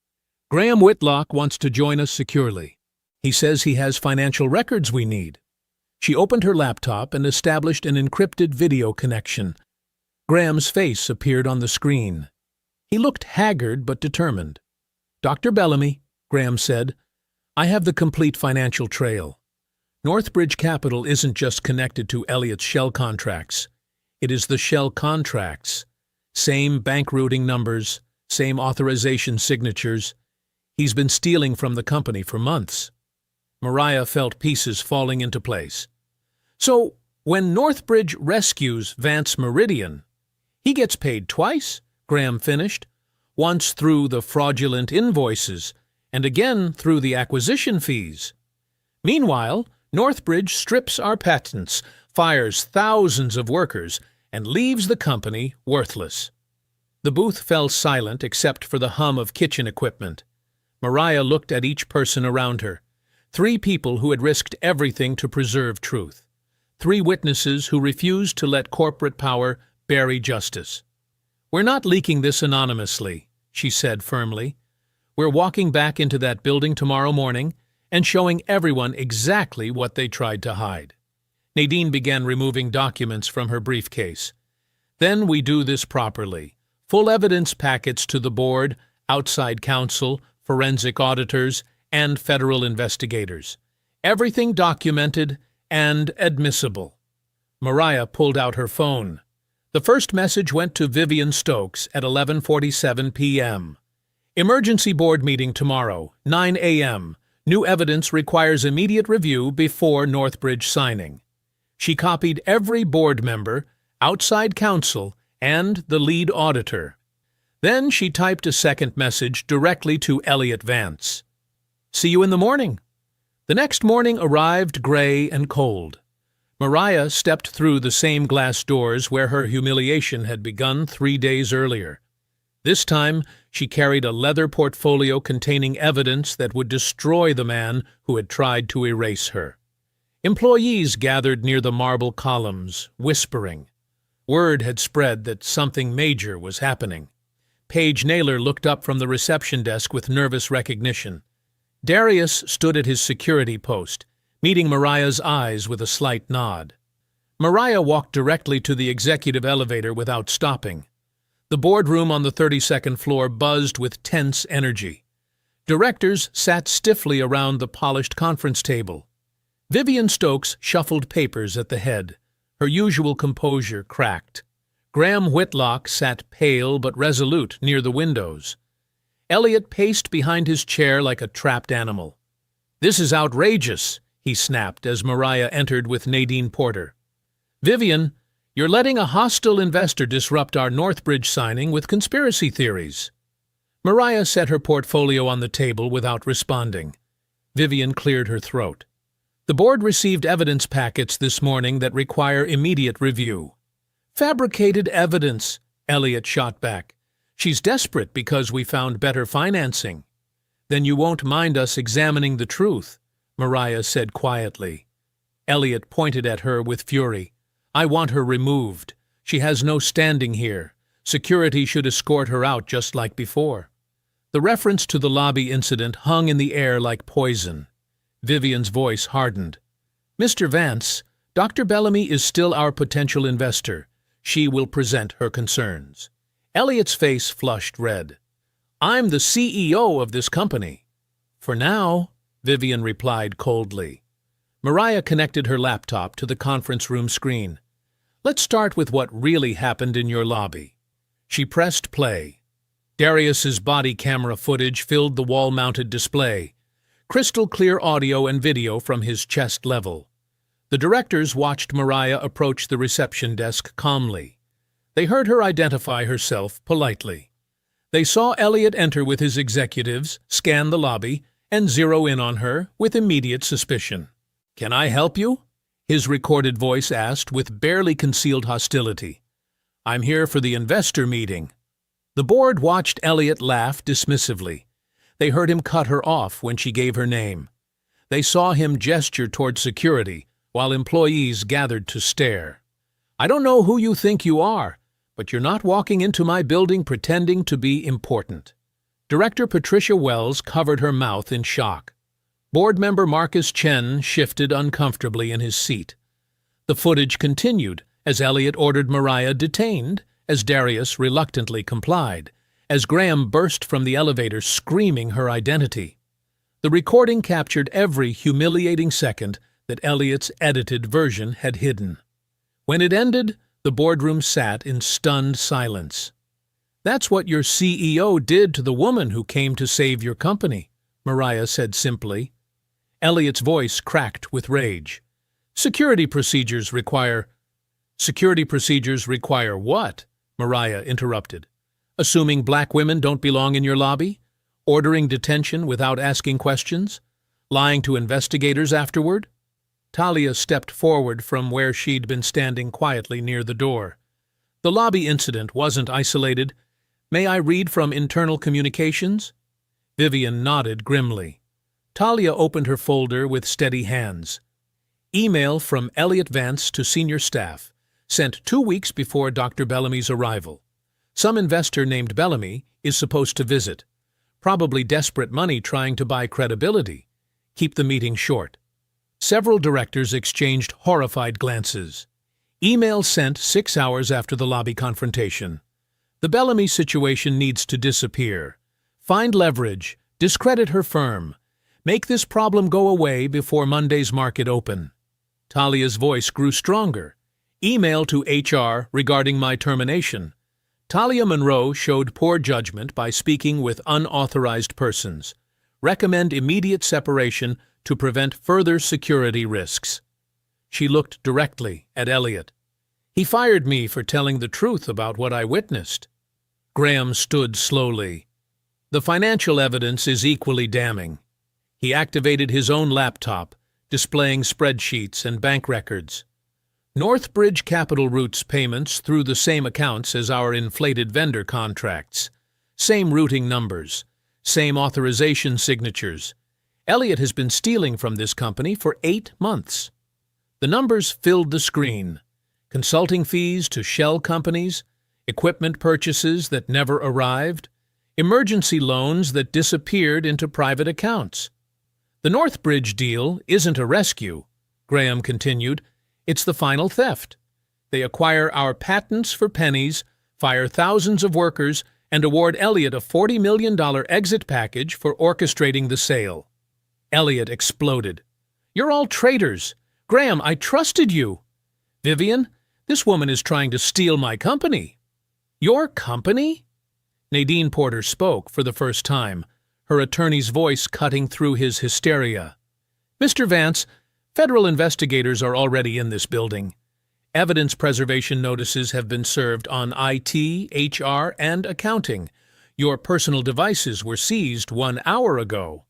Speaker 2: "Graham Whitlock wants to join us securely. He says he has financial records we need." She opened her laptop and established an encrypted video connection. Graham's face appeared on the screen. He looked haggard but determined. "Dr. Bellamy," Graham said, "I have the complete financial trail. Northbridge Capital isn't just connected to Elliot's shell contracts. It is the shell contracts. Same bank routing numbers, same authorization signatures. He's been stealing from the company for months." Mariah felt pieces falling into place. "So, when Northbridge rescues Vance Meridian, he gets paid twice," Graham finished. "Once through the fraudulent invoices, and again through the acquisition fees. Meanwhile, Northbridge strips our patents, fires thousands of workers, and leaves the company worthless." The booth fell silent except for the hum of kitchen equipment. Mariah looked at each person around her. 3 people who had risked everything to preserve truth. 3 witnesses who refused to let corporate power bury justice. "We're not leaking this anonymously," she said firmly. "We're walking back into that building tomorrow morning and showing everyone exactly what they tried to hide." Nadine began removing documents from her briefcase. "Then we do this properly. Full evidence packets to the board, outside counsel, forensic auditors, and federal investigators. Everything documented and admissible." Mariah pulled out her phone. The first message went to Vivian Stokes at 11:47 p.m. Emergency board meeting tomorrow, 9 a.m. New evidence requires immediate review before Northbridge signing. She copied every board member, outside counsel, and the lead auditor. Then she typed a second message directly to Elliot Vance. See you in the morning. The next morning arrived gray and cold. Mariah stepped through the same glass doors where her humiliation had begun 3 days earlier. This time, she carried a leather portfolio containing evidence that would destroy the man who had tried to erase her. Employees gathered near the marble columns, whispering. Word had spread that something major was happening. Paige Naylor looked up from the reception desk with nervous recognition. Darius stood at his security post, meeting Mariah's eyes with a slight nod. Mariah walked directly to the executive elevator without stopping. The boardroom on the 32nd floor buzzed with tense energy. Directors sat stiffly around the polished conference table. Vivian Stokes shuffled papers at the head. Her usual composure cracked. Graham Whitlock sat pale but resolute near the windows. Elliot paced behind his chair like a trapped animal. "This is outrageous," he snapped as Mariah entered with Nadine Porter. "Vivian, you're letting a hostile investor disrupt our Northbridge signing with conspiracy theories." Mariah set her portfolio on the table without responding. Vivian cleared her throat. "The board received evidence packets this morning that require immediate review." "Fabricated evidence," Elliot shot back. "She's desperate because we found better financing." "Then you won't mind us examining the truth," Mariah said quietly. Elliot pointed at her with fury. "I want her removed. She has no standing here. Security should escort her out just like before." The reference to the lobby incident hung in the air like poison. Vivian's voice hardened. "Mr. Vance, Dr. Bellamy is still our potential investor. She will present her concerns." Elliot's face flushed red. "I'm the CEO of this company." "For now," Vivian replied coldly. Mariah connected her laptop to the conference room screen. "Let's start with what really happened in your lobby." She pressed play. Darius's body camera footage filled the wall-mounted display. Crystal clear audio and video from his chest level. The directors watched Mariah approach the reception desk calmly. They heard her identify herself politely. They saw Elliot enter with his executives, scan the lobby, and zero in on her with immediate suspicion. "Can I help you?" his recorded voice asked with barely concealed hostility. "I'm here for the investor meeting." The board watched Elliot laugh dismissively. They heard him cut her off when she gave her name. They saw him gesture toward security, while employees gathered to stare. "I don't know who you think you are, but you're not walking into my building pretending to be important." Director Patricia Wells covered her mouth in shock. Board member Marcus Chen shifted uncomfortably in his seat. The footage continued as Elliot ordered Mariah detained, as Darius reluctantly complied, as Graham burst from the elevator screaming her identity. The recording captured every humiliating second that Elliot's edited version had hidden. When it ended, the boardroom sat in stunned silence. "That's what your CEO did to the woman who came to save your company," Mariah said simply. Elliot's voice cracked with rage. Security procedures require what?" Mariah interrupted. "Assuming black women don't belong in your lobby? Ordering detention without asking questions? Lying to investigators afterward?" Talia stepped forward from where she'd been standing quietly near the door. "The lobby incident wasn't isolated. May I read from internal communications?" Vivian nodded grimly. Talia opened her folder with steady hands. "Email from Elliot Vance to senior staff, sent 2 weeks before Dr. Bellamy's arrival. Some investor named Bellamy is supposed to visit. Probably desperate money trying to buy credibility. Keep the meeting short." Several directors exchanged horrified glances. Email sent 6 hours after the lobby confrontation. "The Bellamy situation needs to disappear. Find leverage, discredit her firm. Make this problem go away before Monday's market open." Talia's voice grew stronger. Email to HR regarding my termination. Talia Monroe showed poor judgment by speaking with unauthorized persons. Recommend immediate separation to prevent further security risks. She looked directly at Elliot. He fired me for telling the truth about what I witnessed. Graham stood slowly. The financial evidence is equally damning. He activated his own laptop, displaying spreadsheets and bank records. Northbridge Capital routes payments through the same accounts as our inflated vendor contracts. Same routing numbers. Same authorization signatures. Elliot has been stealing from this company for 8 months. The numbers filled the screen. Consulting fees to shell companies, equipment purchases that never arrived, emergency loans that disappeared into private accounts. The Northbridge deal isn't a rescue, Graham continued. It's the final theft. They acquire our patents for pennies, fire thousands of workers, and award Elliot a $40 million exit package for orchestrating the sale. Elliot exploded. You're all traitors. Graham, I trusted you. Vivian, this woman is trying to steal my company. Your company? Nadine Porter spoke for the first time, her attorney's voice cutting through his hysteria. Mr. Vance, federal investigators are already in this building. Evidence preservation notices have been served on IT, HR, and accounting. Your personal devices were seized 1 hour ago.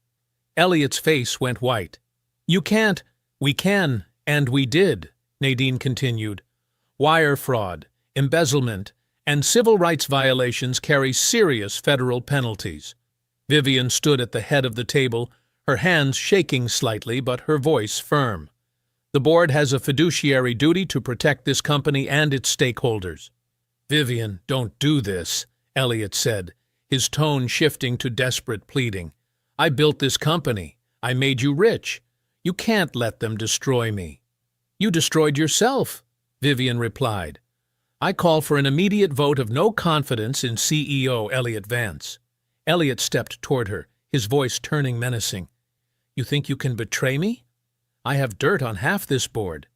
Speaker 2: Elliot's face went white. You can't. We can, and we did, Nadine continued. Wire fraud, embezzlement, and civil rights violations carry serious federal penalties. Vivian stood at the head of the table, her hands shaking slightly but her voice firm. The board has a fiduciary duty to protect this company and its stakeholders. Vivian, don't do this, Elliot said, his tone shifting to desperate pleading. I built this company. I made you rich. You can't let them destroy me. You destroyed yourself, Vivian replied. I call for an immediate vote of no confidence in CEO Elliot Vance. Elliot stepped toward her, his voice turning menacing. You think you can betray me? I have dirt on half this board.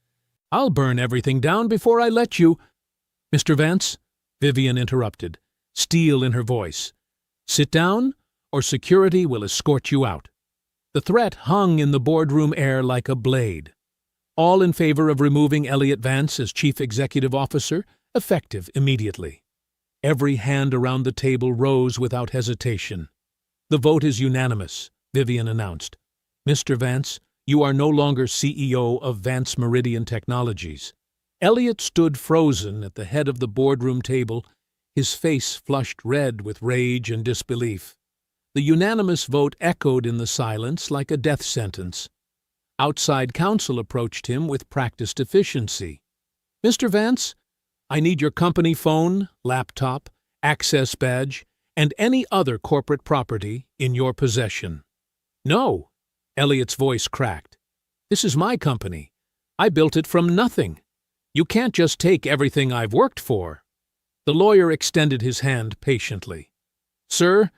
Speaker 2: I'll burn everything down before I let you. Mr. Vance, Vivian interrupted, steel in her voice. Sit down, or security will escort you out. The threat hung in the boardroom air like a blade. All in favor of removing Elliot Vance as Chief Executive Officer, effective immediately. Every hand around the table rose without hesitation. The vote is unanimous, Vivian announced. Mr. Vance, you are no longer CEO of Vance Meridian Technologies. Elliot stood frozen at the head of the boardroom table, his face flushed red with rage and disbelief. The unanimous vote echoed in the silence like a death sentence. Outside counsel approached him with practiced efficiency. Mr. Vance, I need your company phone, laptop, access badge, and any other corporate property in your possession. No, Elliot's voice cracked. This is my company. I built it from nothing. You can't just take everything I've worked for. The lawyer extended his hand patiently. Sir,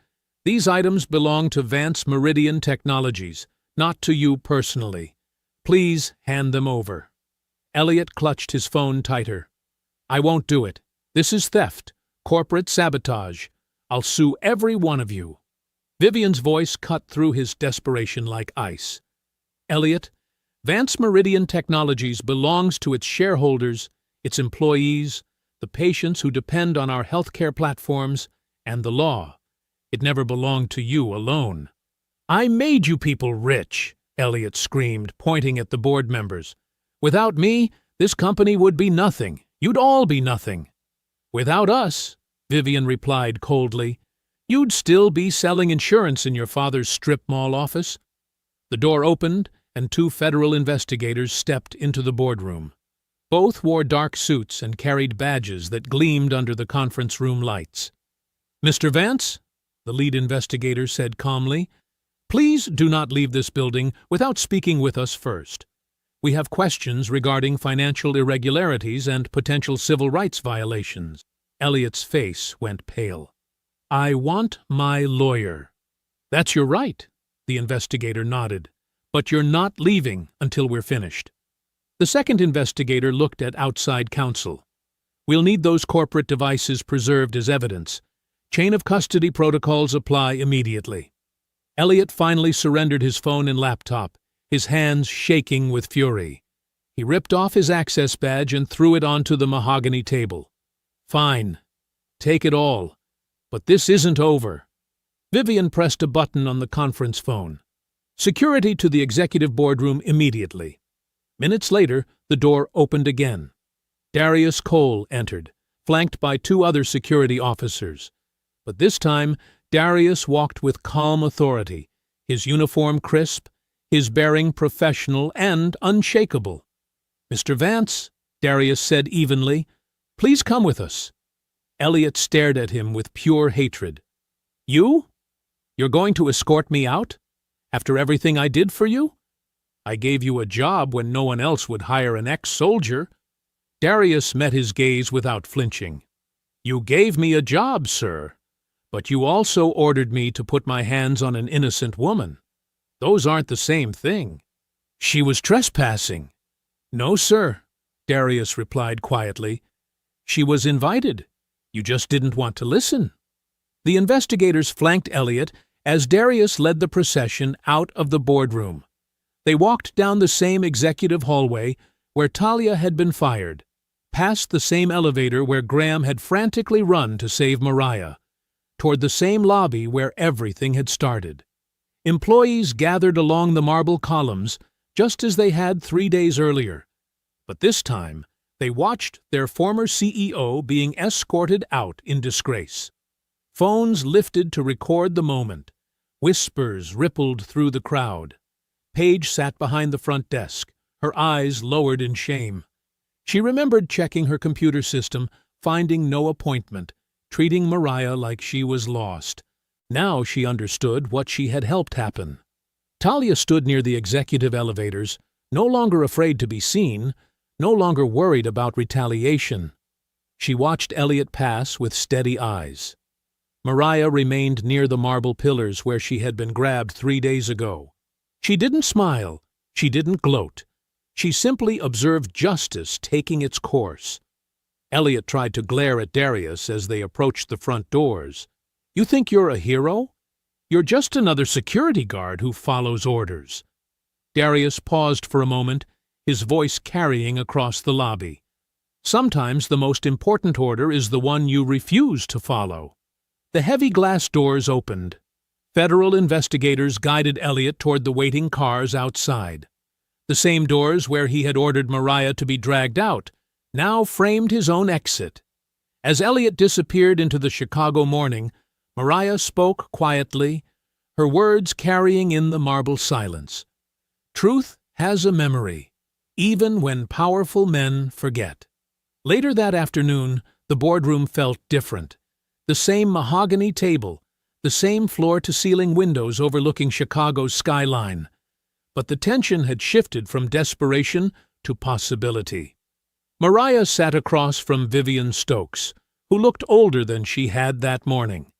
Speaker 2: these items belong to Vance Meridian Technologies, not to you personally. Please hand them over. Elliot clutched his phone tighter. I won't do it. This is theft, corporate sabotage. I'll sue every one of you. Vivian's voice cut through his desperation like ice. Elliot, Vance Meridian Technologies belongs to its shareholders, its employees, the patients who depend on our healthcare platforms, and the law. It never belonged to you alone. I made you people rich, Elliot screamed, pointing at the board members. Without me, this company would be nothing. You'd all be nothing. Without us, Vivian replied coldly, you'd still be selling insurance in your father's strip mall office. The door opened, and 2 federal investigators stepped into the boardroom. Both wore dark suits and carried badges that gleamed under the conference room lights. Mr. Vance, the lead investigator said calmly, please do not leave this building without speaking with us first. We have questions regarding financial irregularities and potential civil rights violations. Elliot's face went pale. I want my lawyer. That's your right, the investigator nodded. But you're not leaving until we're finished. The second investigator looked at outside counsel. We'll need those corporate devices preserved as evidence. Chain of custody protocols apply immediately. Elliot finally surrendered his phone and laptop, his hands shaking with fury. He ripped off his access badge and threw it onto the mahogany table. Fine. Take it all. But this isn't over. Vivian pressed a button on the conference phone. Security to the executive boardroom immediately. Minutes later, the door opened again. Darius Cole entered, flanked by 2 other security officers. But this time, Darius walked with calm authority, his uniform crisp, his bearing professional and unshakable. "Mr. Vance," Darius said evenly, "please come with us." Elliot stared at him with pure hatred. "You? You're going to escort me out? After everything I did for you? I gave you a job when no one else would hire an ex-soldier." Darius met his gaze without flinching. "You gave me a job, sir, but you also ordered me to put my hands on an innocent woman. Those aren't the same thing. She was trespassing." "No, sir," Darius replied quietly. "She was invited. You just didn't want to listen." The investigators flanked Elliot as Darius led the procession out of the boardroom. They walked down the same executive hallway where Talia had been fired, past the same elevator where Graham had frantically run to save Mariah, toward the same lobby where everything had started. Employees gathered along the marble columns just as they had 3 days earlier, but this time they watched their former CEO being escorted out in disgrace. Phones lifted to record the moment. Whispers rippled through the crowd. Paige sat behind the front desk, her eyes lowered in shame. She remembered checking her computer system, finding no appointment, treating Mariah like she was lost. Now she understood what she had helped happen. Talia stood near the executive elevators, no longer afraid to be seen, no longer worried about retaliation. She watched Elliot pass with steady eyes. Mariah remained near the marble pillars where she had been grabbed 3 days ago. She didn't smile. She didn't gloat. She simply observed justice taking its course. Elliot tried to glare at Darius as they approached the front doors. "You think you're a hero? You're just another security guard who follows orders." Darius paused for a moment, his voice carrying across the lobby. "Sometimes the most important order is the one you refuse to follow." The heavy glass doors opened. Federal investigators guided Elliot toward the waiting cars outside. The same doors where he had ordered Mariah to be dragged out now framed his own exit. As Elliot disappeared into the Chicago morning, Mariah spoke quietly, her words carrying in the marble silence. "Truth has a memory, even when powerful men forget." Later that afternoon, the boardroom felt different. The same mahogany table, the same floor-to-ceiling windows overlooking Chicago's skyline. But the tension had shifted from desperation to possibility. Mariah sat across from Vivian Stokes, who looked older than she had that morning.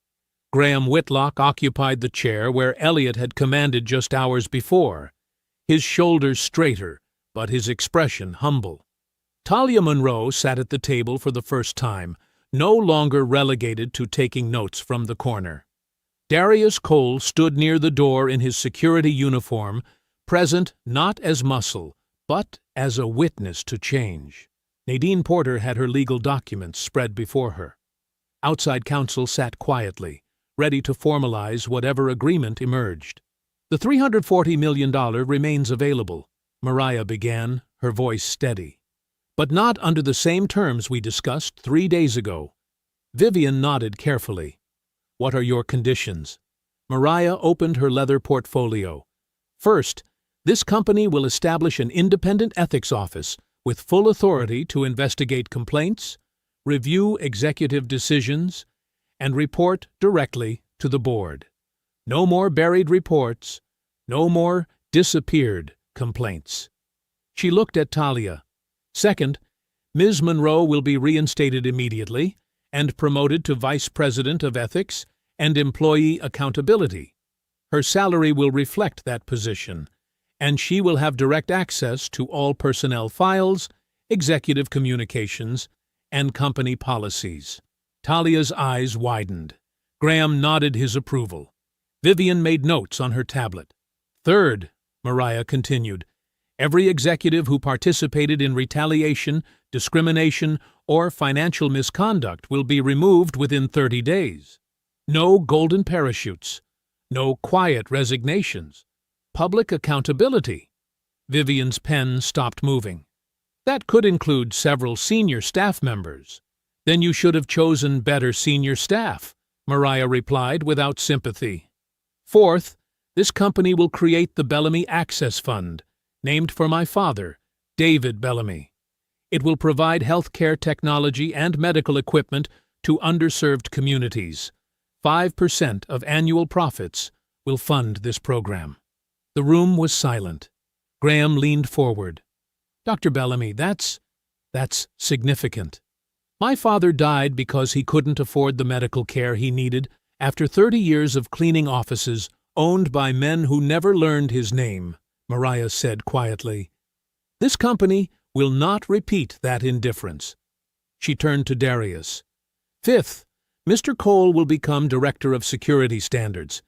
Speaker 2: Graham Whitlock occupied the chair where Elliot had commanded just hours before, his shoulders straighter, but his expression humble. Talia Monroe sat at the table for the first time, no longer relegated to taking notes from the corner. Darius Cole stood near the door in his security uniform, present not as muscle, but as a witness to change. Nadine Porter had her legal documents spread before her. Outside counsel sat quietly, ready to formalize whatever agreement emerged. "The $340 million remains available," Mariah began, her voice steady. "But not under the same terms we discussed 3 days ago." Vivian nodded carefully. "What are your conditions?" Mariah opened her leather portfolio. "First, this company will establish an independent ethics office with full authority to investigate complaints, review executive decisions, and report directly to the board. No more buried reports, no more disappeared complaints." She looked at Talia. "Second, Ms. Monroe will be reinstated immediately and promoted to Vice President of Ethics and Employee Accountability. Her salary will reflect that position, and she will have direct access to all personnel files, executive communications, and company policies. Talia's eyes widened. Graham nodded his approval. Vivian made notes on her tablet. Third, Mariah continued, every executive who participated in retaliation, discrimination, or financial misconduct will be removed within 30 days. No golden parachutes. No quiet resignations. Public accountability. Vivian's pen stopped moving. That could include several senior staff members. Then you should have chosen better senior staff, Mariah replied without sympathy. Fourth, this company will create the Bellamy Access Fund, named for my father, David Bellamy. It will provide healthcare technology and medical equipment to underserved communities. 5% of annual profits will fund this program. The room was silent. Graham leaned forward. Dr. Bellamy, that's significant. My father died because he couldn't afford the medical care he needed after 30 years of cleaning offices owned by men who never learned his name, Mariah said quietly. This company will not repeat that indifference. She turned to Darius. Fifth, Mr. Cole will become Director of Security Standards.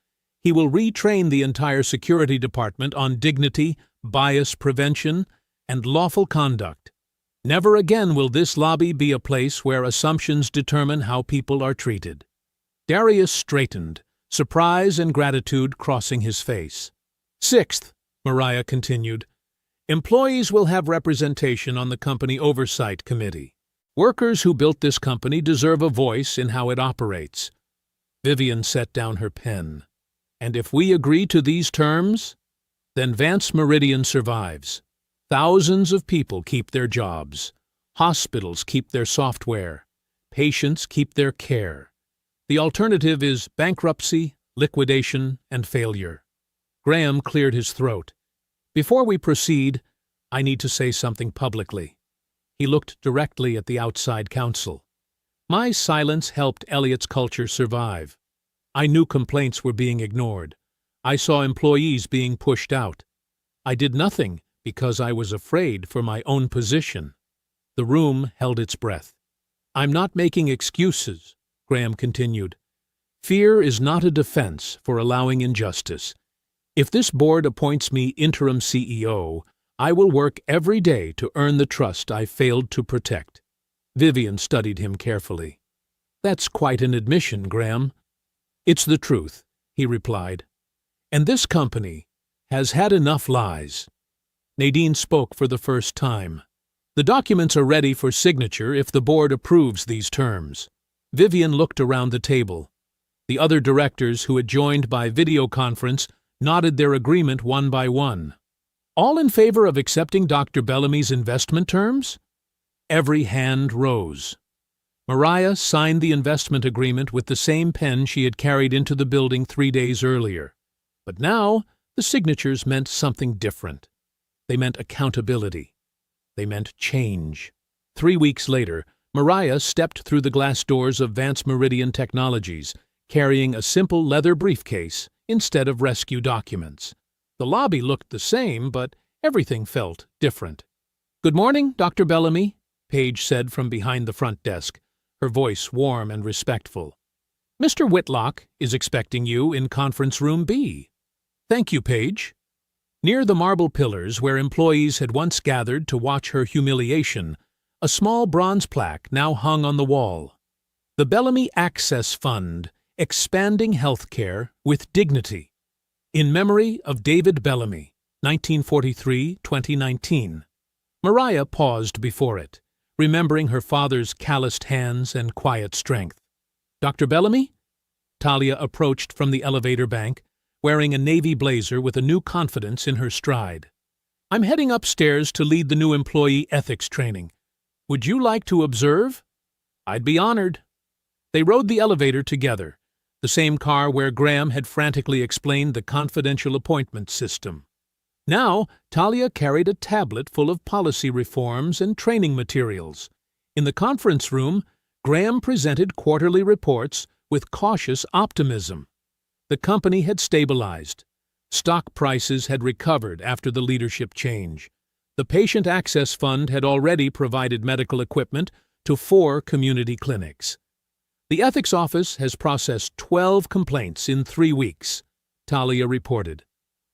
Speaker 2: He will retrain the entire security department on dignity, bias prevention, and lawful conduct. Never again will this lobby be a place where assumptions determine how people are treated. Darius straightened, surprise and gratitude crossing his face. Sixth, Mariah continued, employees will have representation on the company oversight committee. Workers who built this company deserve a voice in how it operates. Vivian set down her pen. And if we agree to these terms, then Vance Meridian survives. Thousands of people keep their jobs. Hospitals keep their software. Patients keep their care. The alternative is bankruptcy, liquidation, and failure. Graham cleared his throat. Before we proceed, I need to say something publicly. He looked directly at the outside counsel. My silence helped Elliot's culture survive. I knew complaints were being ignored. I saw employees being pushed out. I did nothing because I was afraid for my own position. The room held its breath. I'm not making excuses, Graham continued. Fear is not a defense for allowing injustice. If this board appoints me interim CEO, I will work every day to earn the trust I failed to protect. Vivian studied him carefully. That's quite an admission, Graham. It's the truth, he replied. And this company has had enough lies. Nadine spoke for the first time. The documents are ready for signature if the board approves these terms. Vivian looked around the table. The other directors who had joined by video conference nodded their agreement one by one. All in favor of accepting Dr. Bellamy's investment terms? Every hand rose. Mariah signed the investment agreement with the same pen she had carried into the building 3 days earlier. But now, the signatures meant something different. They meant accountability. They meant change. 3 weeks later, Mariah stepped through the glass doors of Vance Meridian Technologies, carrying a simple leather briefcase instead of rescue documents. The lobby looked the same, but everything felt different. Good morning, Dr. Bellamy, Paige said from behind the front desk, her voice warm and respectful. Mr. Whitlock is expecting you in Conference Room B. Thank you, Paige. Near the marble pillars where employees had once gathered to watch her humiliation, a small bronze plaque now hung on the wall. The Bellamy Access Fund, expanding healthcare with dignity. In memory of David Bellamy, 1943-2019. Mariah paused before it, remembering her father's calloused hands and quiet strength. Dr. Bellamy? Talia approached from the elevator bank, wearing a navy blazer with a new confidence in her stride. I'm heading upstairs to lead the new employee ethics training. Would you like to observe? I'd be honored. They rode the elevator together, the same car where Graham had frantically explained the confidential appointment system. Now, Talia carried a tablet full of policy reforms and training materials. In the conference room, Graham presented quarterly reports with cautious optimism. The company had stabilized. Stock prices had recovered after the leadership change. The Patient Access Fund had already provided medical equipment to 4 community clinics. The ethics office has processed 12 complaints in 3 weeks, Talia reported.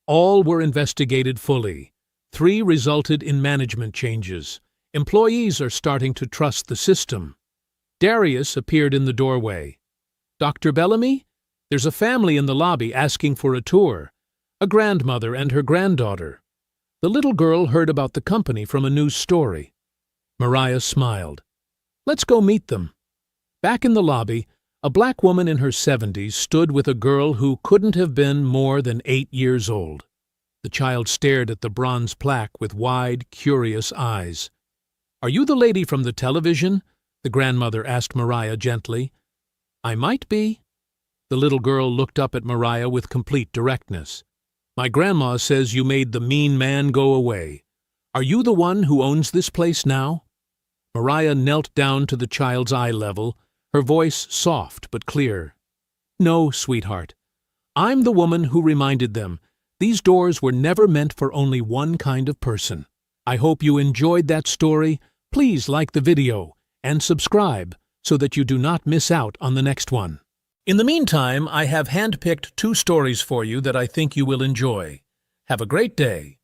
Speaker 2: All were investigated fully. 3 resulted in management changes. Employees are starting to trust the system. Darius appeared in the doorway. "Dr. Bellamy? There's a family in the lobby asking for a tour. A grandmother and her granddaughter." The little girl heard about the company from a news story. Mariah smiled. "Let's go meet them." Back in the lobby, a black woman in her 70s stood with a girl who couldn't have been more than 8 years old. The child stared at the bronze plaque with wide, curious eyes. "Are you the lady from the television?" the grandmother asked Mariah gently. "I might be." The little girl looked up at Mariah with complete directness. "My grandma says you made the mean man go away. Are you the one who owns this place now?" Mariah knelt down to the child's eye level, her voice soft but clear. "No, sweetheart. I'm the woman who reminded them these doors were never meant for only one kind of person. I hope you enjoyed that story. Please like the video and subscribe so that you do not miss out on the next one. In the meantime, I have handpicked 2 stories for you that I think you will enjoy. Have a great day.